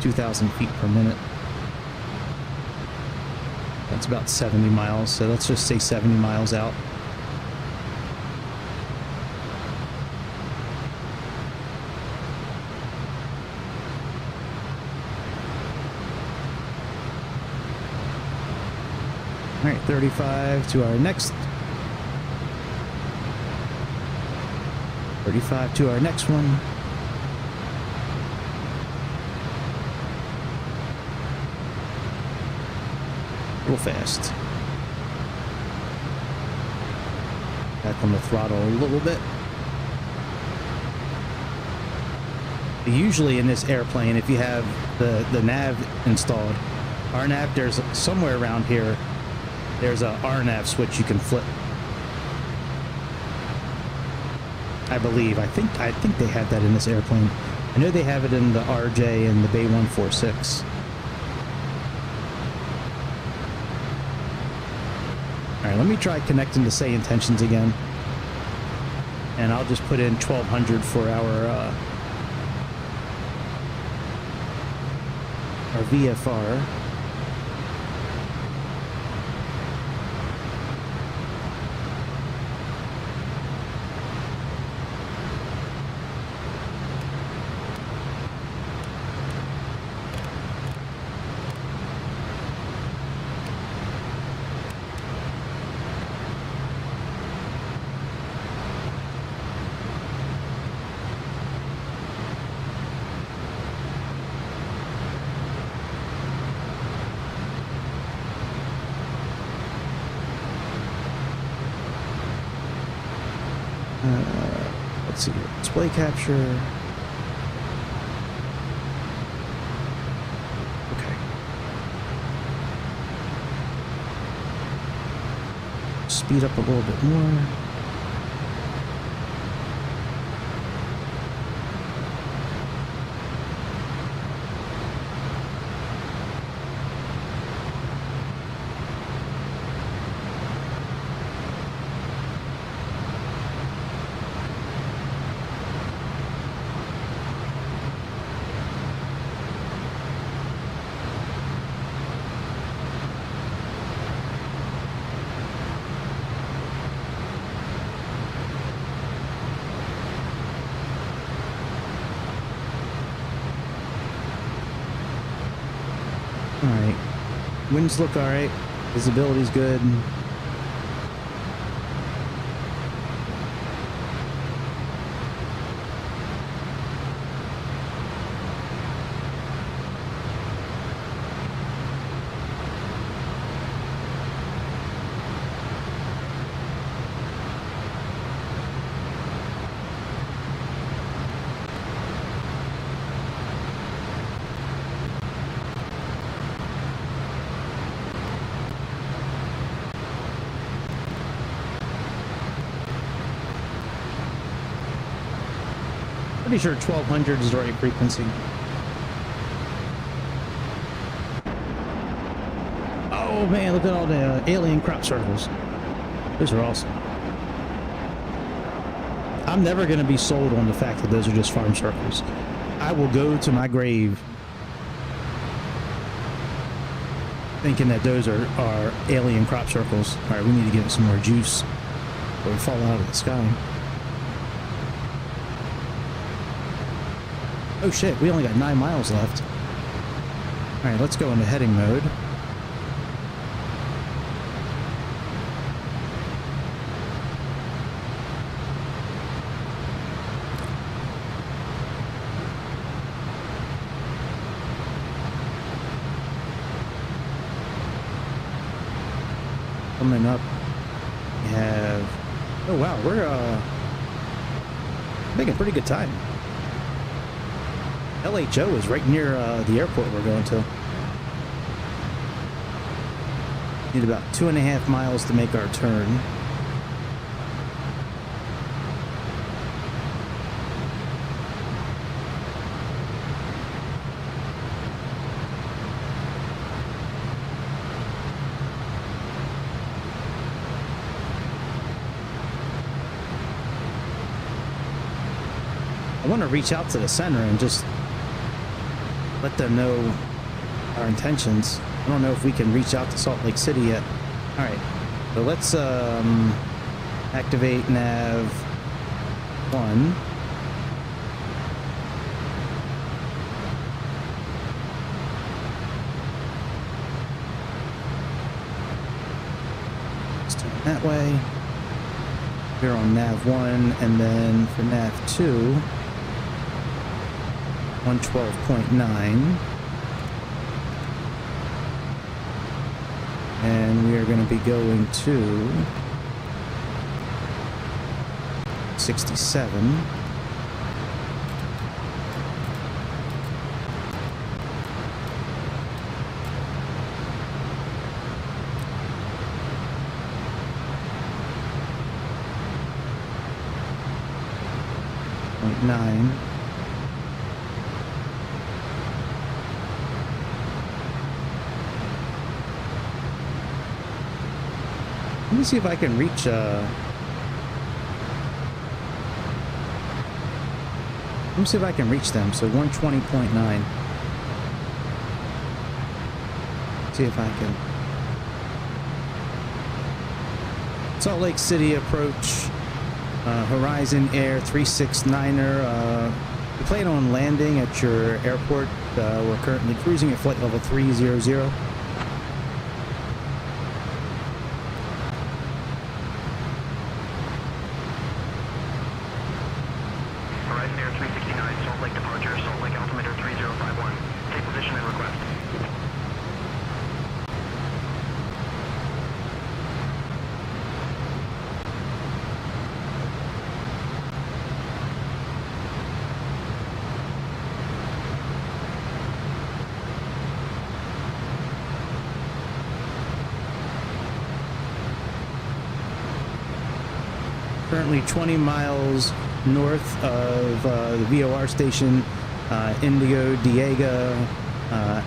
A: 2,000 feet per minute. That's about 70 miles, so let's just say 70 miles out. All right, 35 to our next. 35 to our next one. Real fast. Back on the throttle a little bit. Usually in this airplane, if you have the nav installed, RNAV, there's somewhere around here, there's a RNAV switch you can flip. I believe. I think they had that in this airplane. I know they have it in the RJ and the Bay 146. Alright, let me try connecting to say intentions again. And I'll just put in 1200 for our VFR. Let's see here. Display capture. Okay. Speed up a little bit more. Alright. Winds look alright. Visibility's good. Pretty sure 1200 is the right frequency. Oh man, look at all the alien crop circles. Those are awesome. I'm never going to be sold on the fact that those are just farm circles. I will go to my grave thinking that those are alien crop circles. All right, we need to give it some more juice or it'll fall out of the sky. Oh shit, we only got 9 miles left. Alright, let's go into heading mode. Coming up, we have... Oh wow, we're making pretty good time. LHO is right near the airport we're going to. Need about 2.5 miles to make our turn. I want to reach out to the center and just let them know our intentions. I don't know if we can reach out to Salt Lake City yet. All right, so let's activate nav 1. Let's turn it that way. We're on nav 1, and then for nav 2, 112.9. And we are going to be going to 67. .9. Let me see if I can reach, let me see if I can reach them. So 120.9. See if I can. Salt Lake City approach. Horizon Air 369er. We plan on landing at your airport. We're currently cruising at flight level 300.
D: Horizon Air 369, Salt Lake departure, Salt Lake altimeter 3051. Take position and request.
A: Currently 20 miles north of the VOR station, Indigo Diego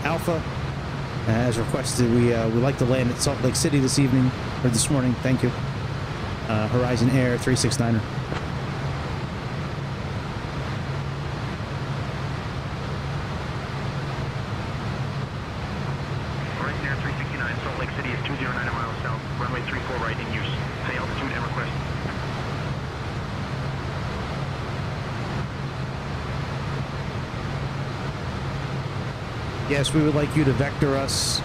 A: Alpha. As requested, we would like to land at Salt Lake City this evening, or this morning. Thank you. Horizon Air 369er.
D: Horizon Air 369, Salt Lake City is 209 miles south, runway 34 right in use. High altitude and request.
A: Yes, we would like you to vector us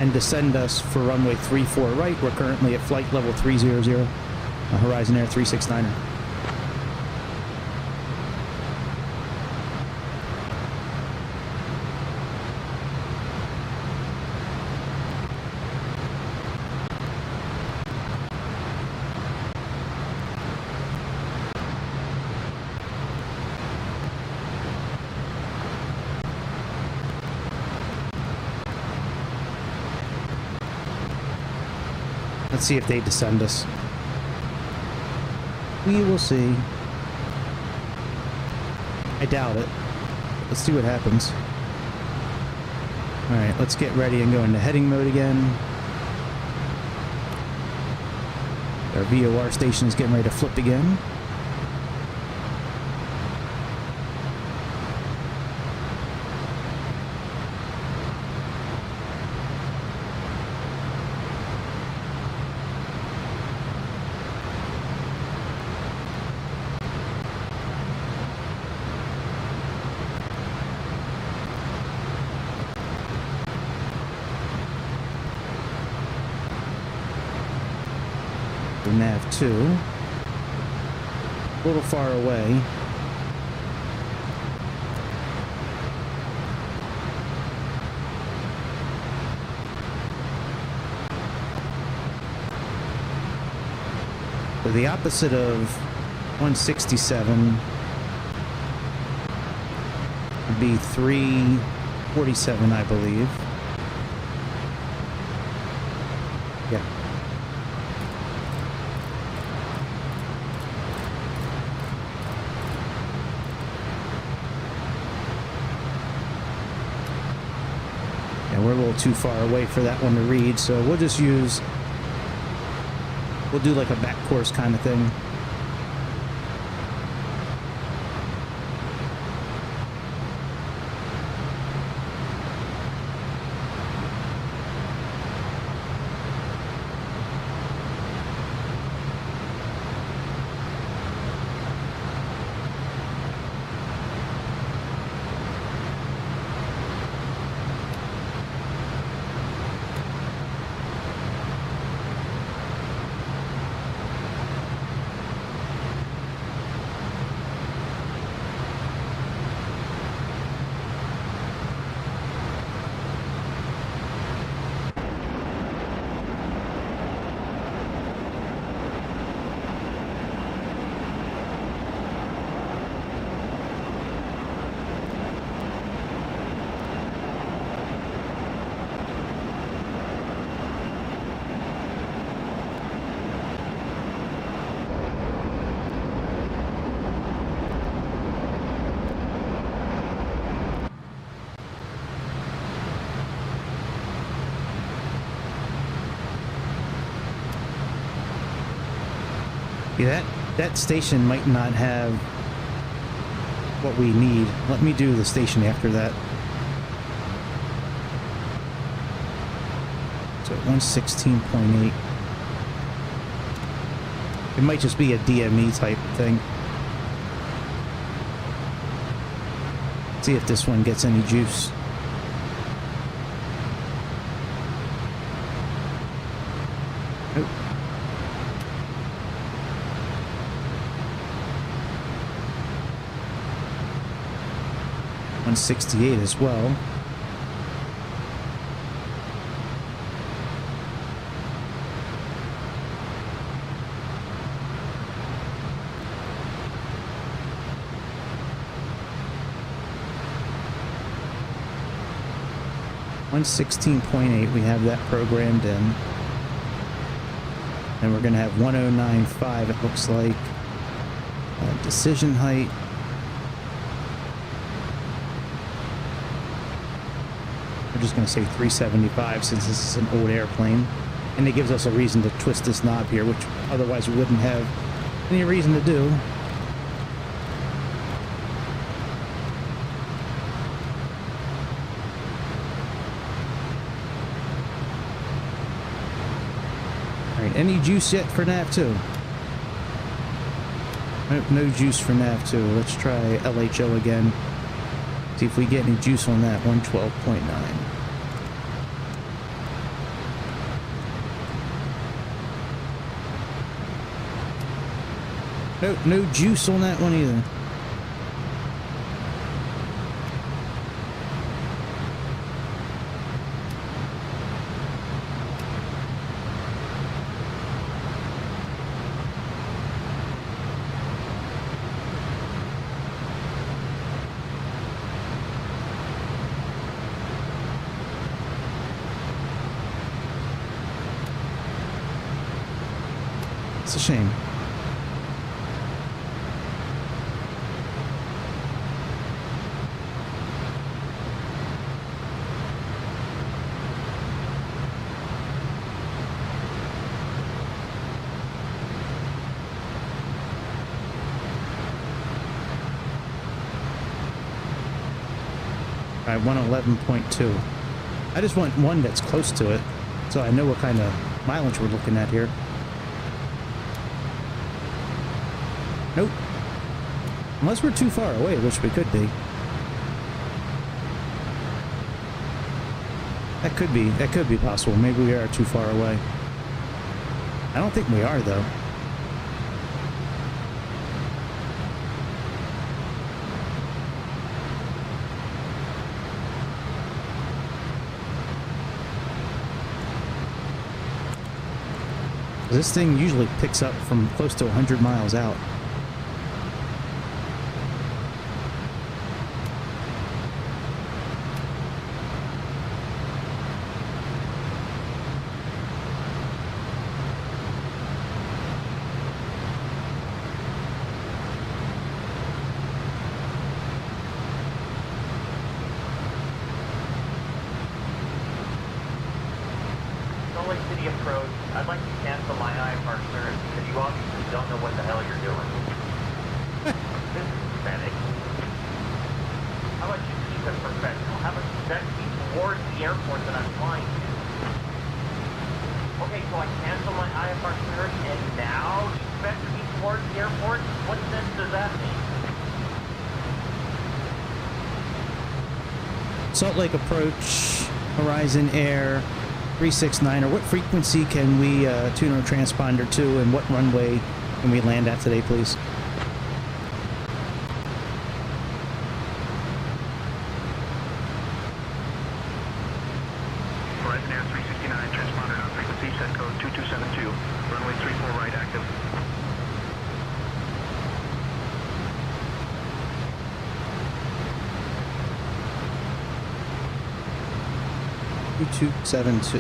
A: and descend us for runway 34 right. We're currently at flight level 300, Horizon Air 369er. Let's see if they descend us. We will see. I doubt it. Let's see what happens. Alright, let's get ready and go into heading mode again. Our VOR station is getting ready to flip again. Nav 2. A little far away. So the opposite of 167 would be 347, I believe. Yeah. We're a little too far away for that one to read, so we'll just use, we'll do like a back course kind of thing. Yeah, that station might not have what we need. Let me do the station after that. So 116.8. It might just be a DME type thing. See if this one gets any juice. Nope. .168 as well. .116.8, we have that programmed in. And we're going to have 109.5, it looks like. Decision height. We're just going to say 375 since this is an old airplane. And it gives us a reason to twist this knob here, which otherwise we wouldn't have any reason to do. Any juice yet for NAV2? Nope, no juice for NAV2. Let's try LHO again. See if we get any juice on that. 112.9. Nope, no juice on that one either. It's a shame. All right, 111.2. I just want one that's close to it, so I know what kind of mileage we're looking at here. Nope. Unless we're too far away, which we could be. That could be possible. Maybe we are too far away. I don't think we are, though. This thing usually picks up from close to 100 miles out.
H: City approach, I'd like to cancel my IFR service because you obviously don't know what the hell you're doing. This is pathetic. How about you keep it professional? How about you set me towards the airport that I'm flying to? Okay, so I cancel my IFR service and now you expect me towards the airport? What sense does that make?
A: Salt Lake approach, Horizon Air 369, or what frequency can we tune our transponder to, and what runway can we land at today, please?
D: Horizon Air 369, transponder on frequency, set code 2272, runway 34 right active.
A: .2272.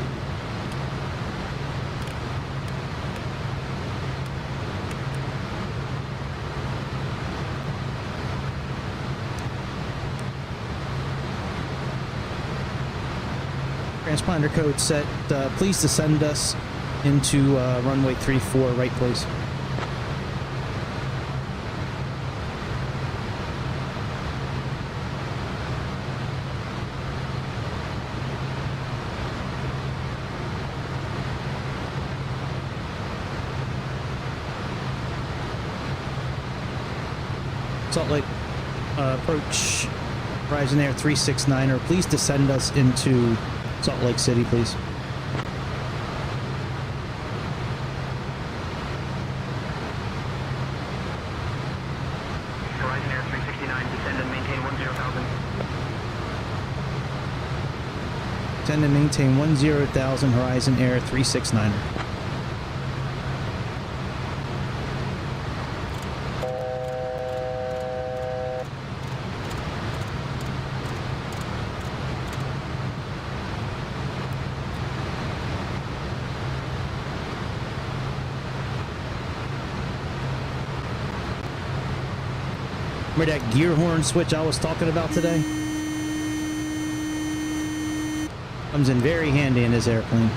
A: Transponder code set. Please descend us into runway 34 right, please. Salt Lake approach Horizon Air 369er. Please descend us into Salt Lake City, please.
H: Horizon Air 369, descend and maintain 10,000.
A: Descend and maintain 10,000 Horizon Air 369er. Remember that gear horn switch I was talking about today? Comes in very handy in this airplane.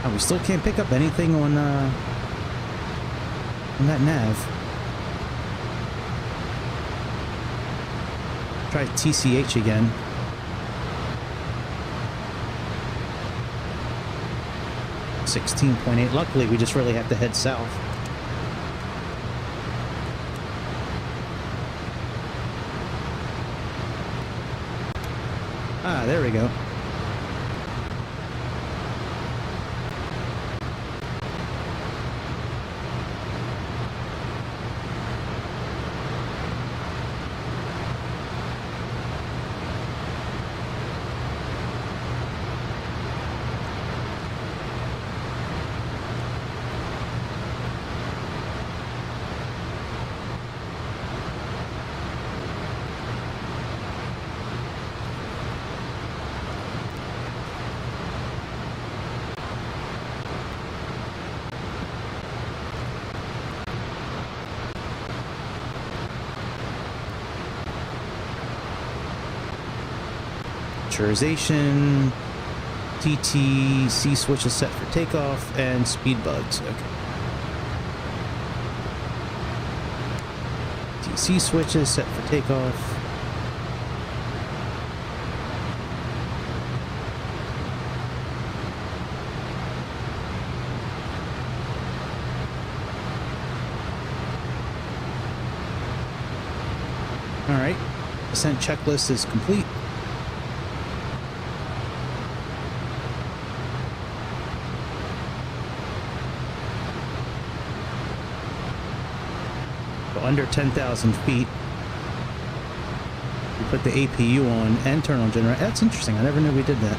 A: Oh, we still can't pick up anything on that nav. Try TCH again. .8. Luckily, we just really have to head south. Ah, there we go. Pressurization, TT, C switch is set for takeoff, and speed bugs. Okay. TC switch is set for takeoff. All right, descent checklist is complete. Under 10,000 feet. We put the APU on and turn on generator. That's interesting. I never knew we did that.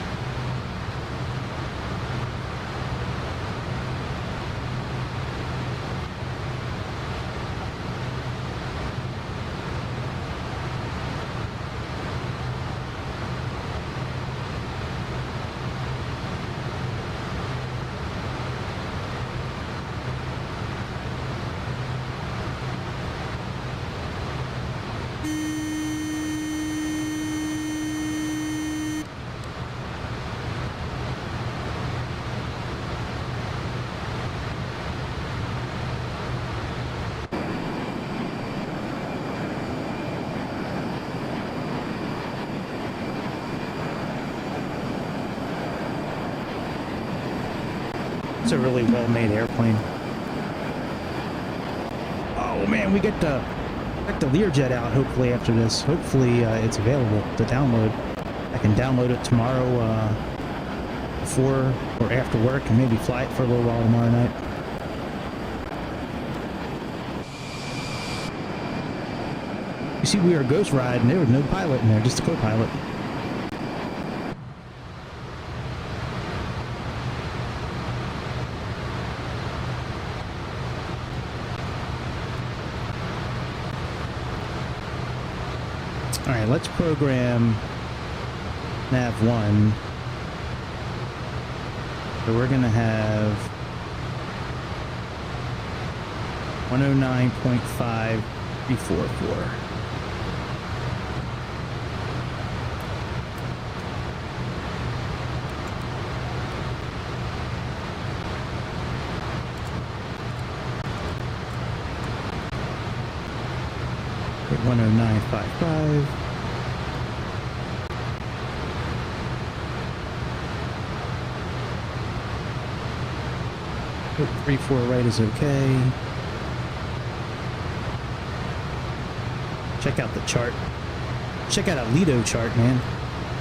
A: It's a really well-made airplane. Oh man, we get the Learjet out hopefully after this. Hopefully it's available to download. I can download it tomorrow before or after work and maybe fly it for a little while tomorrow night. You see, we were ghost riding. There was no pilot in there, just a co-pilot. All right, let's program nav1. So we're going to have 109.5344. Okay, 109.55. Oh, 3-4 right is okay. Check out the chart. Check out a Lido chart, man.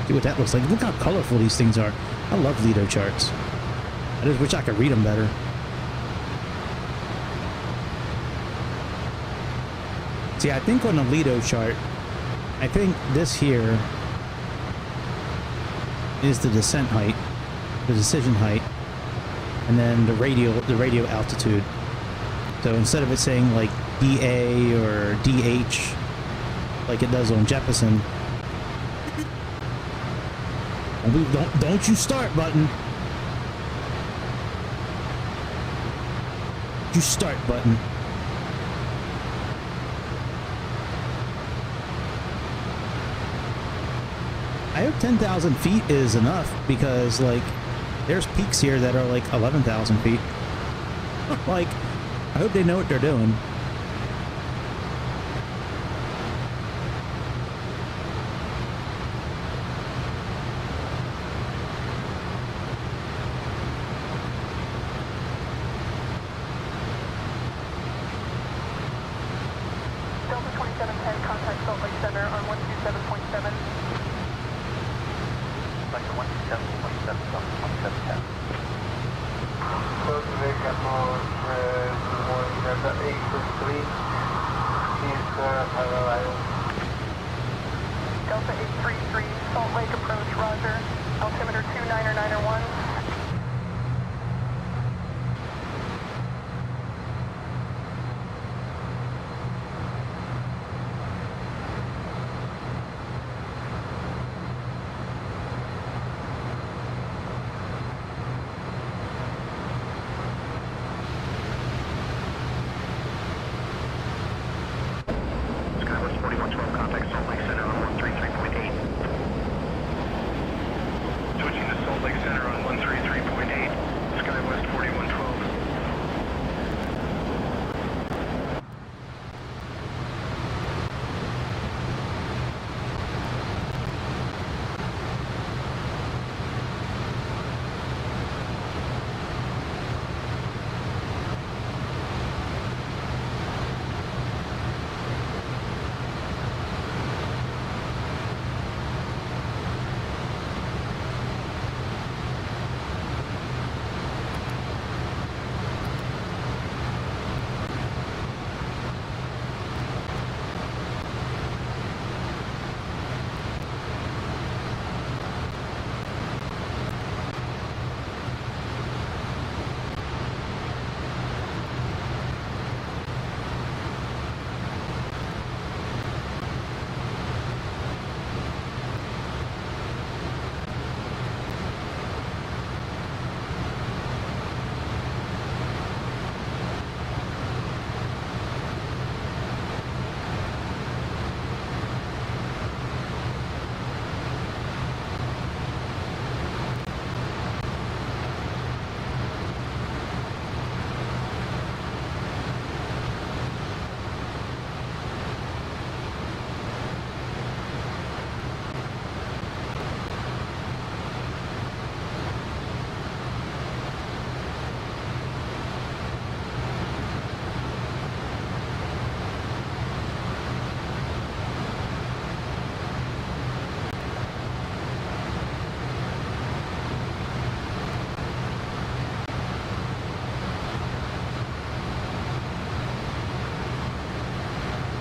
A: See what that looks like. Look how colorful these things are. I love Lido charts. I just wish I could read them better. See, I think on the Lido chart, I think this here is the descent height, the decision height, and then the radial altitude. So instead of it saying like DA or DH, like it does on Jeppesen, don't you start button. You start button. I hope 10,000 feet is enough because, like, there's peaks here that are like 11,000 feet. Like, I hope they know what they're doing.
I: Delta 2710, contact Salt Lake Center on 127.7.
H: Sector 127.7, Delta 2710.
I: Close vehicles, Delta 833, is parallel. Delta 833, Salt Lake approach, roger. Altimeter 299er1.
D: Skywest 4112, contact Salt Lake Center on 133.8. Switching to Salt Lake Center on 133.8. Skywest 4112.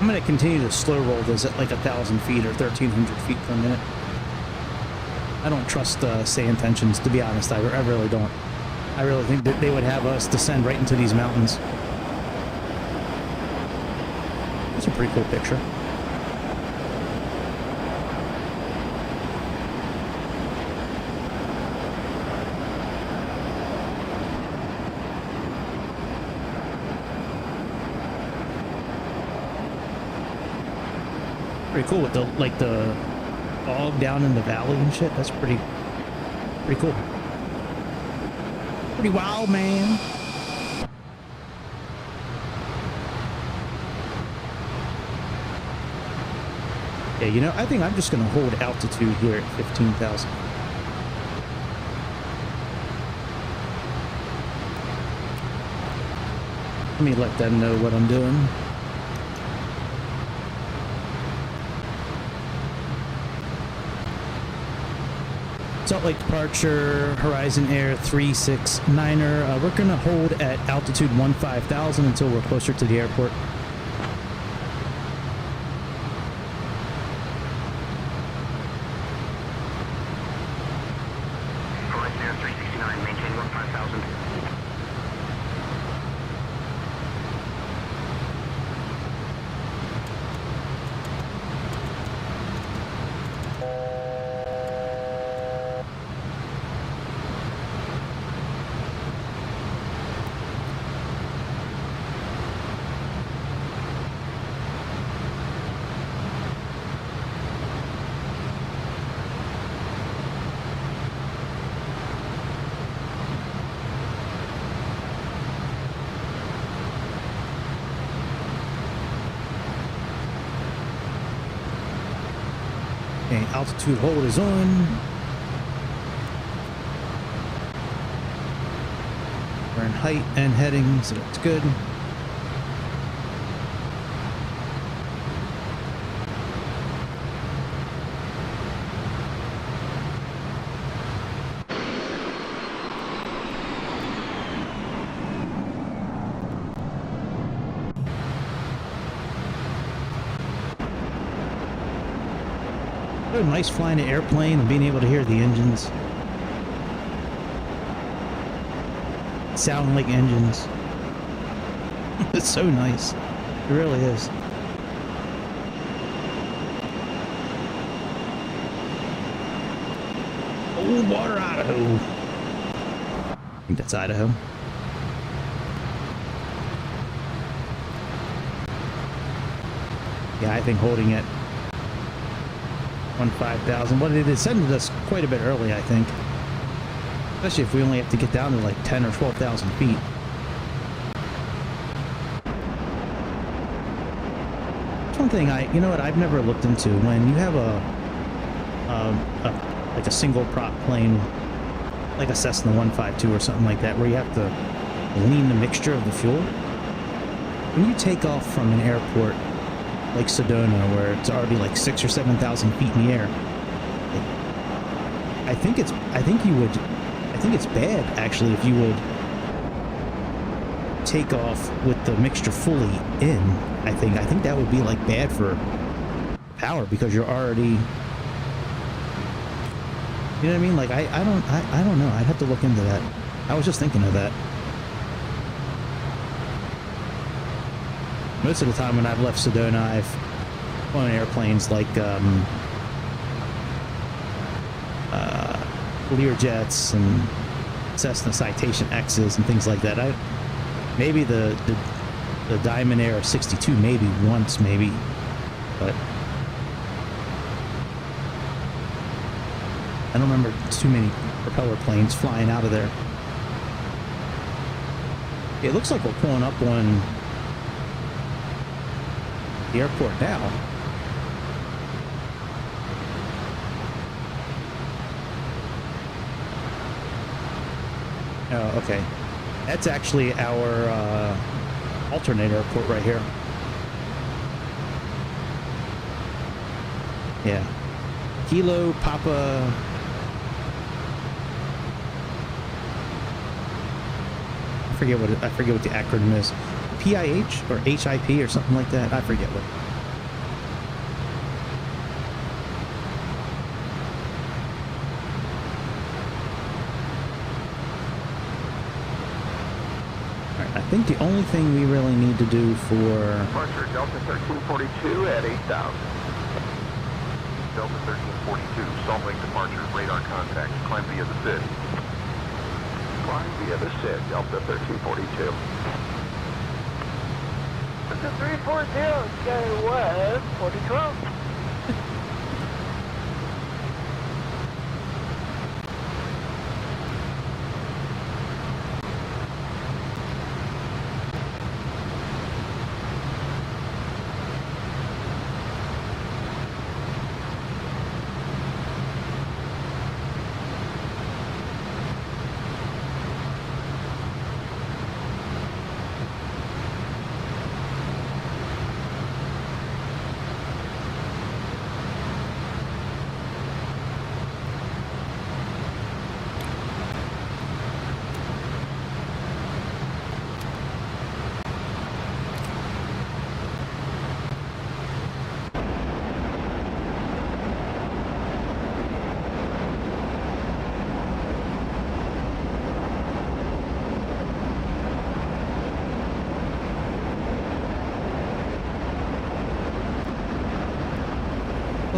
A: I'm going to continue to slow roll this at like 1,000 feet or 1,300 feet per minute. I don't trust sand tensions, to be honest. I really don't. I really think that they would have us descend right into these mountains. That's a pretty cool picture. Pretty cool with the like the fog down in the valley and shit. That's pretty cool. Pretty wild, man. Yeah, you know, I think I'm just gonna hold altitude here at 15,000. Let me let them know what I'm doing. Salt Lake departure, Horizon Air 369er. We're going to hold at altitude 15,000 until we're closer to the airport.
D: Horizon Air 369, maintain 15,000.
A: Okay, altitude hold is on. We're in height and heading, so that's good. So nice flying an airplane and being able to hear the engines. Sound like engines. It's so nice. It really is. Old water, Idaho. I think that's Idaho. Yeah, I think holding it 15,000. But it ascended us quite a bit early, I think. Especially if we only have to get down to like 10 or 12,000 feet. That's one thing you know what, I've never looked into. When you have like a single prop plane, like a Cessna 152 or something like that, where you have to lean the mixture of the fuel. When you take off from an airport like Sedona, where it's already like 6,000 or 7,000 feet in the air, I think it's bad actually if you would take off with the mixture fully in. I think that would be like bad for power, because you're already, you know what I mean? Like I don't know. I'd have to look into that. I was just thinking of that. Most of the time when I've left Sedona, I've flown airplanes like Learjets and Cessna Citation X's and things like that. Maybe the Diamond Air 62 maybe once, maybe, but I don't remember too many propeller planes flying out of there. It looks like we're pulling up on the airport now. Oh, okay. That's actually our alternate airport right here. Yeah. Kilo Papa. I forget what the acronym is. PIH or HIP or something like that. I forget what. I think the only thing we really need to do for
D: Departure Delta 1342 at 8,000. Delta 1342, Salt Lake departure, radar contact, climb via the SID. Climb via the SID, Delta 1342.
I: Delta 340, go west, 4012.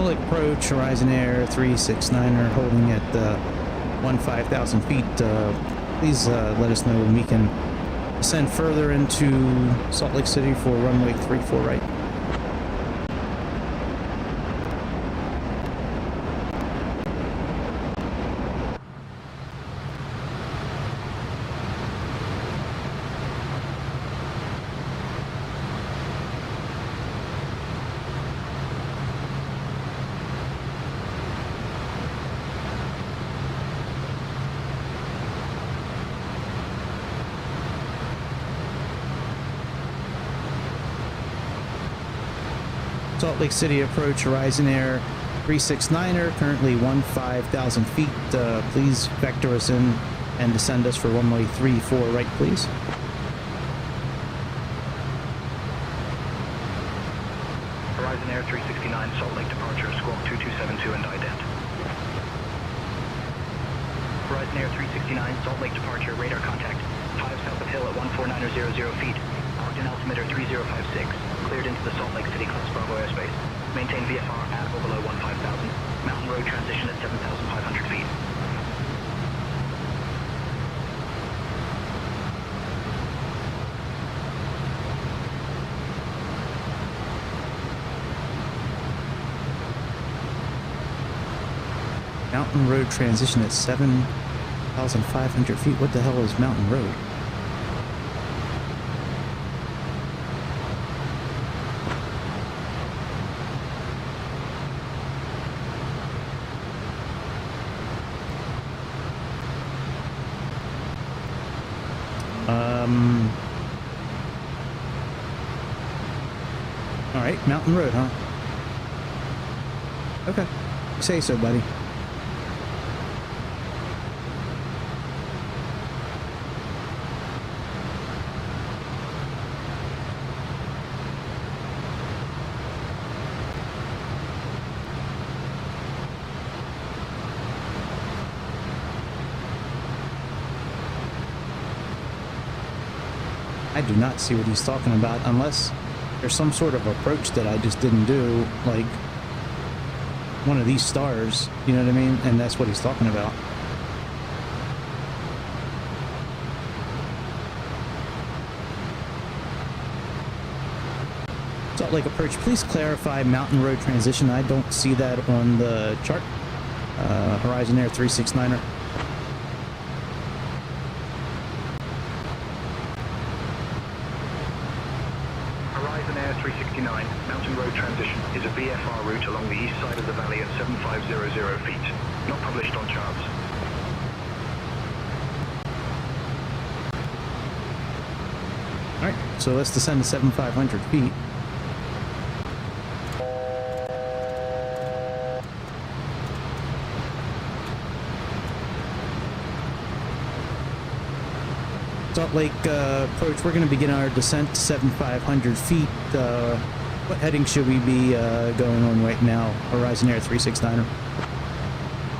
A: Salt Lake approach, Horizon Air 369er holding at 15,000 feet. Please let us know when we can ascend further into Salt Lake City for runway 34 right. Salt Lake City approach, Horizon Air 369er, currently 15,000 feet. Please vector us in and descend us for runway 34 right, please.
D: Horizon Air 369, Salt Lake departure, squawk 2272 and ident.
H: Horizon Air 369, Salt Lake departure, radar contact, 5 south of hill at 14900 feet, locked in altimeter 3056, cleared into the Salt Lake City Class Bravo airspace. Maintain VFR at or below 15,000, mountain road transition at 7,500 feet.
A: Mountain road transition at 7,500 feet. What the hell is mountain road? All right, mountain road, huh? Okay, say so, buddy. I do not see what he's talking about unless there's some sort of approach that I just didn't do, like one of these stars, you know what I mean? And that's what he's talking about. Salt Lake approach, please clarify mountain road transition. I don't see that on the chart. Horizon Air 369er.
D: Horizon Air 369, mountain road transition is a VFR route along the east side of the valley at 7500 feet. Not published on charts.
A: Alright, so let's descend to 7,500 feet. Salt Lake approach, we're going to begin our descent to 7,500 feet. What heading should we be going on right now? Horizon Air 369er.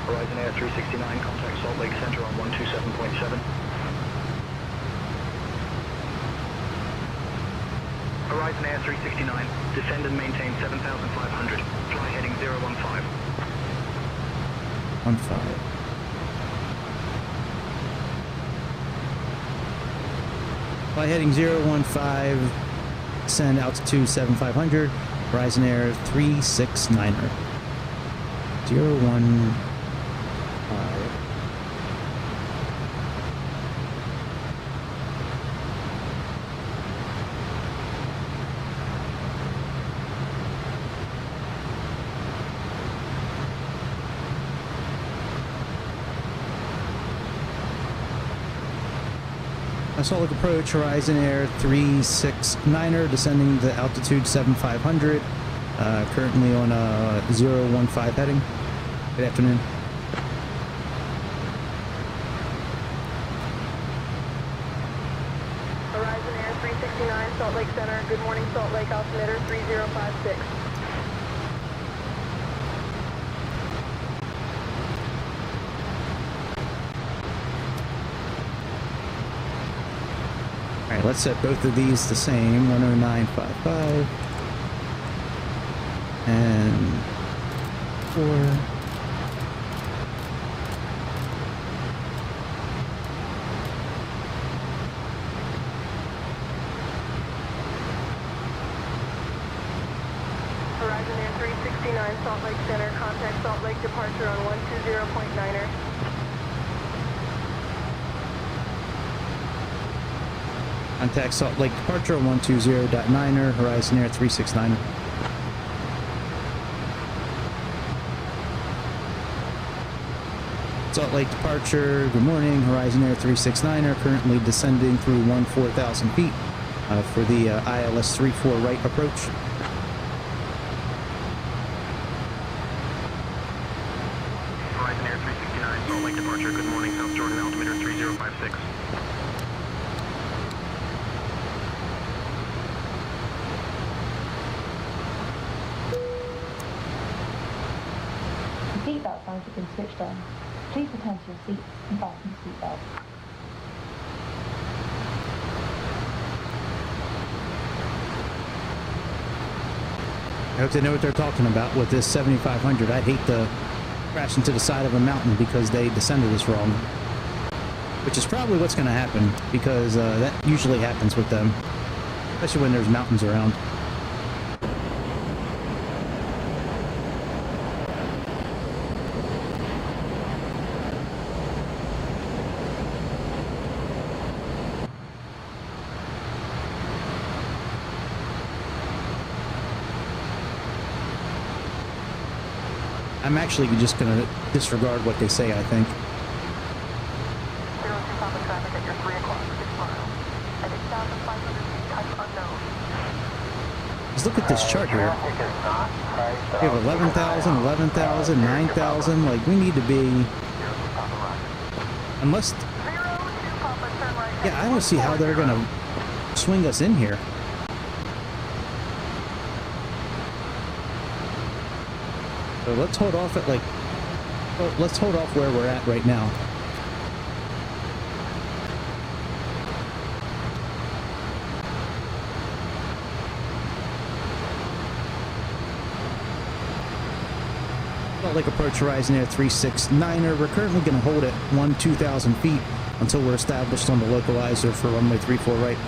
D: Horizon Air 369, contact Salt Lake Center on 127.7. Horizon Air 369, descend and maintain 7,500. Fly heading 015.
A: 15. Fly heading 015, send altitude 7,500, Horizon Air 369er. 015. Salt Lake approach, Horizon Air 369er, descending to altitude 7,500, currently on a 015 heading. Good afternoon.
I: Horizon Air 369, Salt Lake Center. Good morning, Salt Lake, altimeter 3056.
A: Alright, let's set both of these the same, 109.55 and 4.
I: Horizon Air 369, Salt Lake Center, contact Salt Lake departure on 120.9er.
A: Contact Salt Lake departure on 120.9er, Horizon Air 369. Salt Lake departure, good morning, Horizon Air 369er, currently descending through 14,000 feet for the ILS 34 right approach.
D: Horizon Air 369, Salt Lake departure. Good morning, South Jordan, altimeter 3056.
G: The seatbelt signs have been switched on. Please return to your seat and fasten the seatbelt.
A: I hope they know what they're talking about with this 7500. I'd hate to crash into the side of a mountain because they descended us wrong. Which is probably what's going to happen, because that usually happens with them. Especially when there's mountains around. I'm actually just going to disregard what they say, I think.
I: 02 Papa traffic at your 3 o'clock, 6 miles. At 8,500 feet, type unknown.
A: Just look at this chart here. We have 11,000, 11,000, 9,000. Like, we need to be... Unless... Yeah, I don't see how they're going to swing us in here. So let's hold off at, like... Well, let's hold off where we're at right now. Salt Lake approach Horizon Air 369er. We're currently going to hold at 2,000 feet until we're established on the localizer for runway 34 right.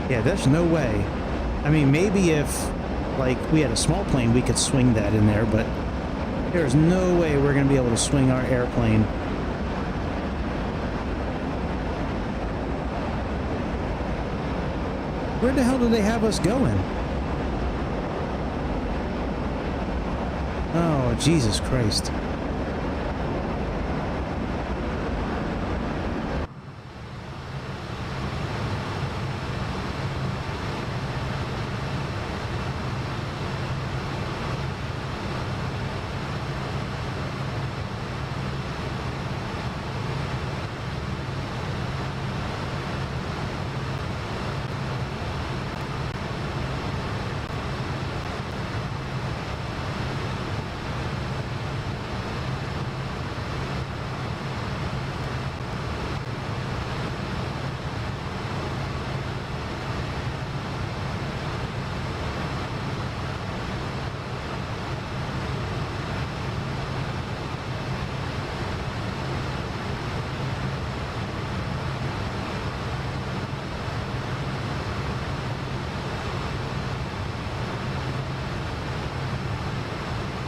A: Yeah, there's no way. I mean, maybe if, like, we had a small plane, we could swing that in there, but there's no way we're going to be able to swing our airplane. Where the hell do they have us going? Oh, Jesus Christ.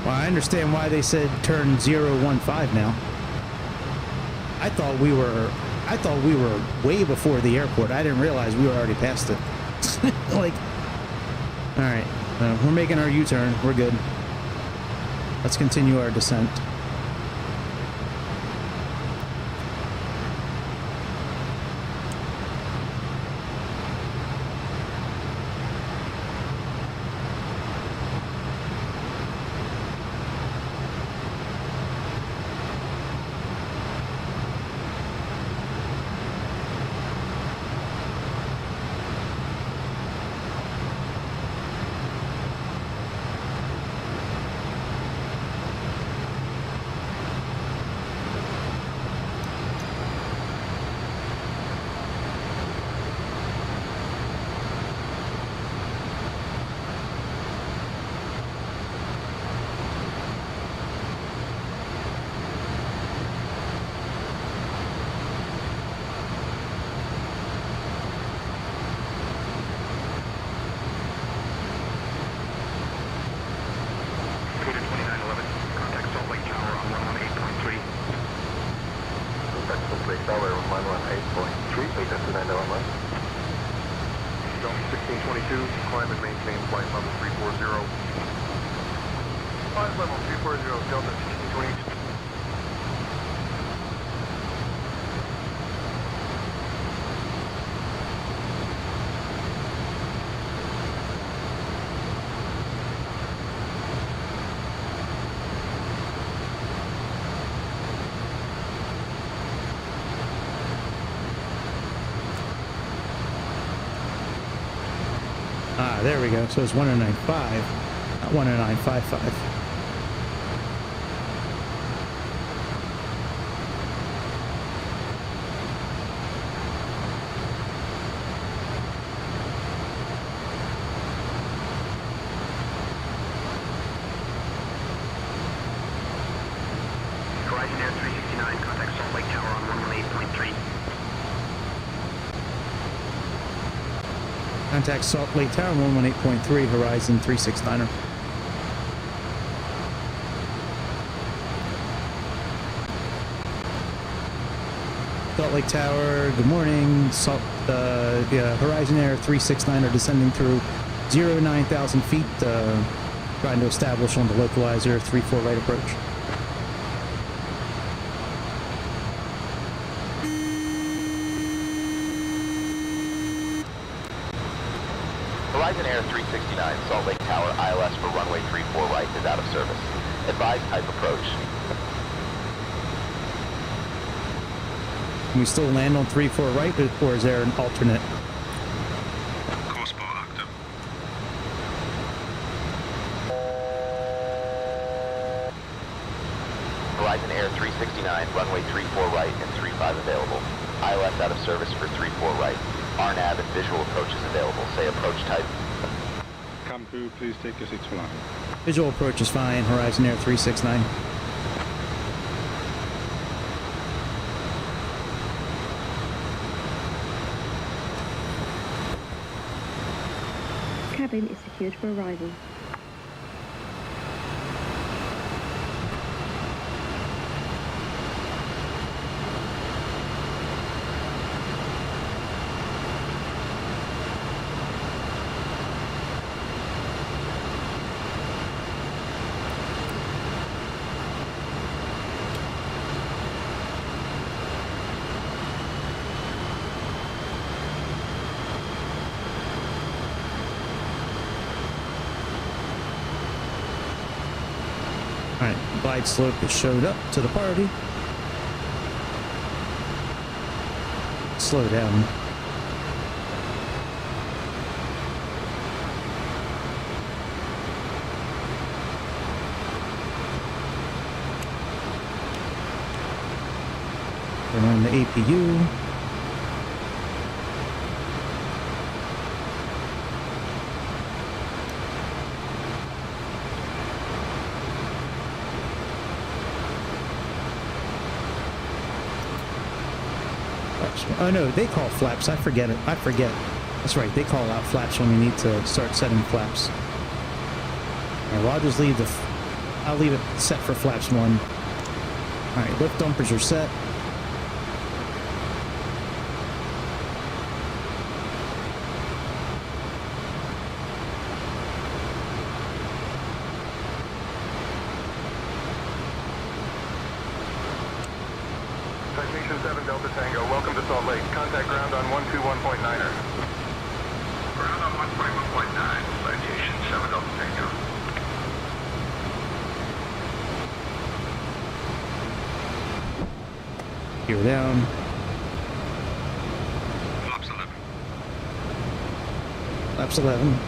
A: Well, I understand why they said turn 015 now. I thought we were way before the airport. I didn't realize we were already past it. Like, all right, we're making our U-turn. We're good. Let's continue our descent.
D: 118.3, make that descend LMS. Delta 1622, climb and maintain flight level 340. Flight level 340, Delta 1622.
A: Ah, there we go. So it's 1095, not 1055.
D: Horizon Air 369, contact Salt Lake Tower on 118.3.
A: Contact Salt Lake Tower 118.3, Horizon 369er. Salt Lake Tower, good morning. Horizon Air 369er descending through 9,000 feet, trying to establish on the localizer 3-4 right approach.
J: Horizon Air 369, Salt Lake Tower, ILS for runway 34 right is out of service. Advise type approach.
A: Can we still land on 3-4 right, or is there an alternate?
E: Course bar active.
J: Horizon Air 369, runway 34 right and 35 available. ILS out of service for 34 right. RNAV and visual approach is available. Say approach type.
E: Cam crew, please take your seats for landing.
A: Visual approach is fine, Horizon Air 369.
F: Cabin is secured for arrival.
A: Alright, glide slope has showed up to the party. Slow down. Turn on the APU. Oh no, they call flaps. I forget it. I forget. That's right. They call out flaps when we need to start setting flaps. Alright, well, I'll just leave I'll leave it set for flaps 1. Alright, lift dumpers are set.
D: Technician 7 Delta Tango, welcome to Salt Lake. Contact ground on 121.9er. Ground on 121.9, citation 7 Delta Tango.
A: Gear down.
E: Flaps 11.
A: Flaps 11.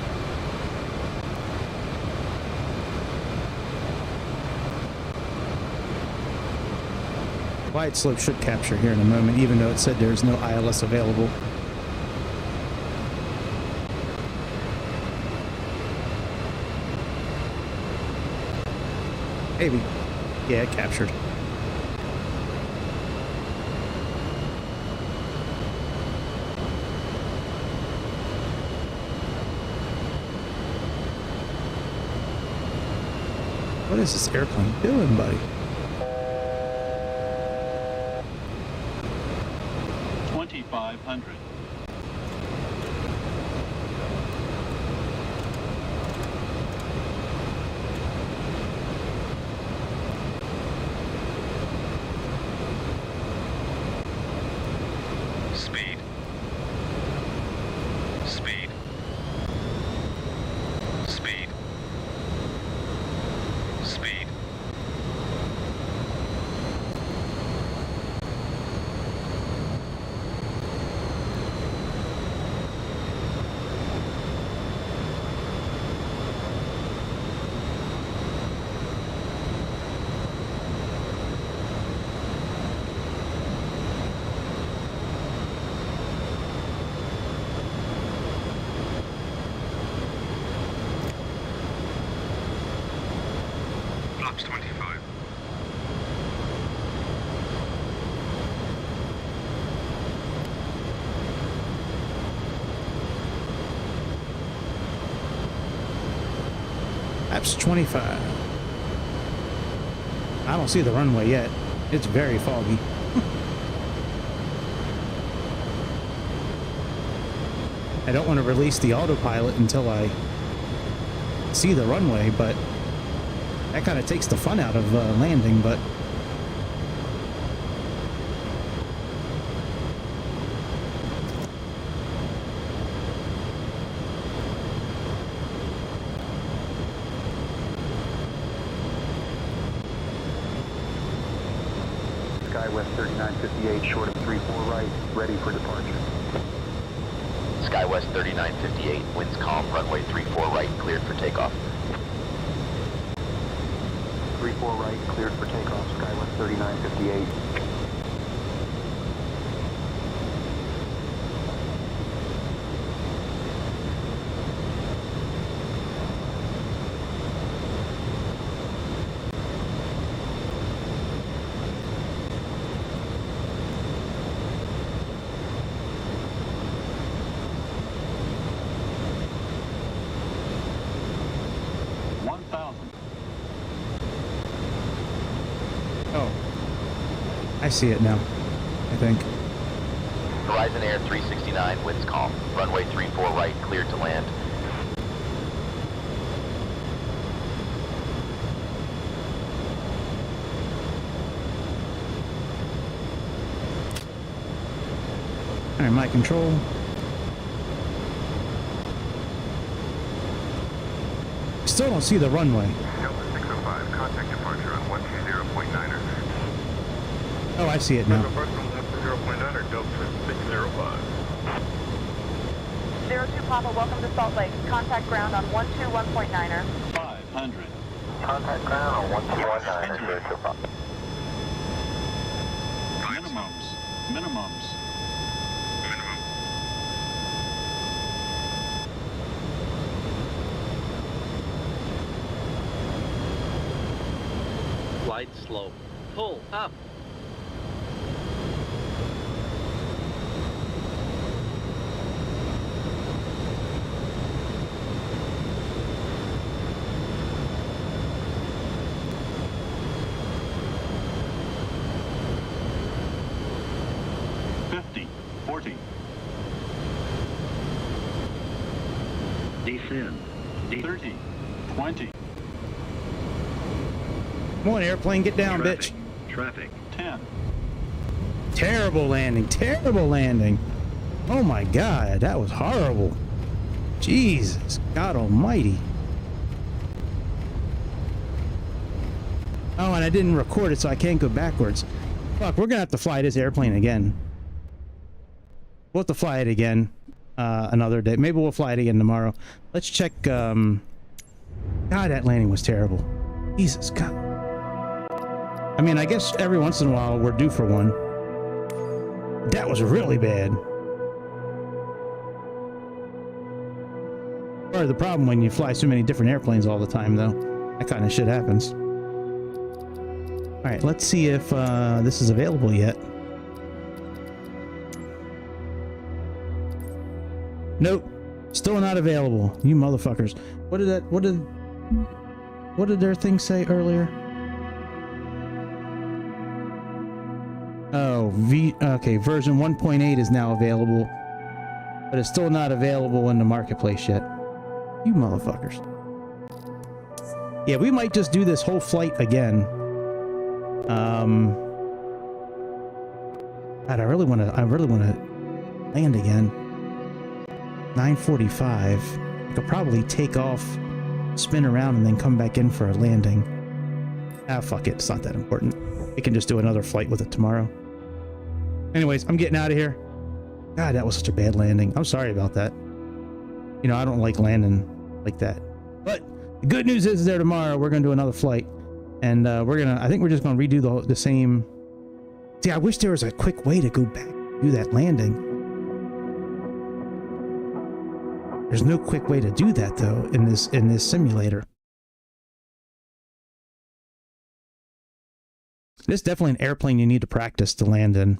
A: Wide slope should capture here in a moment, even though it said there's no ILS available. Maybe. Yeah, it captured. What is this airplane doing, buddy?
E: 500.
J: Speed. Speed. Speed. Speed. Flaps 25.
A: Apps 25. I don't see the runway yet. It's very foggy. I don't want to release the autopilot until I see the runway, but that kind of takes the fun out of landing, but
D: SkyWest 3958, short of 34 right, ready for departure.
J: SkyWest 3958, winds calm, runway 34 right, cleared for takeoff.
D: 34 right, cleared for takeoff, SkyWest 3958.
A: I see it now, I think.
J: Horizon Air 369, winds calm, runway 34 right, cleared to land.
A: All right, my control. Still don't see the runway.
D: Delta 605, contact departure on 120.9er.
A: Oh, I see it now.
D: Departure on 120.9er, Delta 605.
I: 02 Papa, welcome to Salt Lake. Contact ground on 121.9er.
E: 500.
D: Contact ground on 121.9er, 02 Papa.
E: Minimums.
B: Glide slope. Pull up.
E: Descend. 30. 20.
A: Come on, airplane, get down, bitch.
E: Traffic. 10.
A: Terrible landing. Terrible landing. Oh my God, that was horrible. Jesus, God almighty. Oh, and I didn't record it, so I can't go backwards. Fuck, we're gonna have to fly this airplane again. We'll have to fly it again another day. Maybe we'll fly it again tomorrow. Let's check. God, that landing was terrible. Jesus God. I mean, I guess every once in a while we're due for one. That was really bad. Part of the problem when you fly so many different airplanes all the time, though. That kind of shit happens. All right, let's see if this is available yet. Nope, still not available. You motherfuckers. What did their thing say earlier? Oh, okay, version 1.8 is now available, but it's still not available in the marketplace yet. You motherfuckers. Yeah, we might just do this whole flight again. God, I really want to land again. 9:45. I could probably take off, spin around, and then come back in for a landing. Ah, fuck it. It's not that important. We can just do another flight with it tomorrow. Anyways, I'm getting out of here. God, that was such a bad landing. I'm sorry about that. You know, I don't like landing like that. But the good news is there tomorrow, we're going to do another flight. And I think we're just going to redo the same. See, I wish there was a quick way to go back, do that landing. There's no quick way to do that though in this simulator. This is definitely an airplane you need to practice to land in.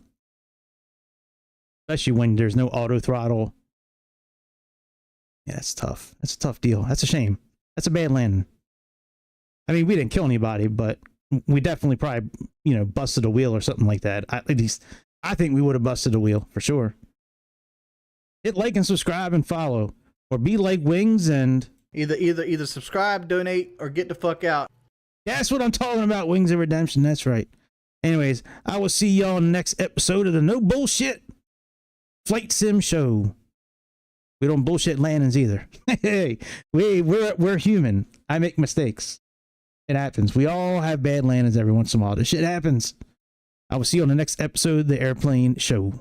A: Especially when there's no auto throttle. Yeah, it's tough. That's a tough deal. That's a shame. That's a bad landing. I mean, we didn't kill anybody, but we definitely probably, you know, busted a wheel or something like that. At least I think we would have busted a wheel for sure. Hit like and subscribe and follow, or be like Wings and
K: either subscribe, donate, or get the fuck out.
A: That's what I'm talking about, Wings of Redemption. That's right. Anyways, I will see y'all in the next episode of the No Bullshit Flight Sim Show. We don't bullshit landings either. Hey, we're human. I make mistakes. It happens. We all have bad landings every once in a while. This shit happens. I will see you on the next episode of the Airplane Show.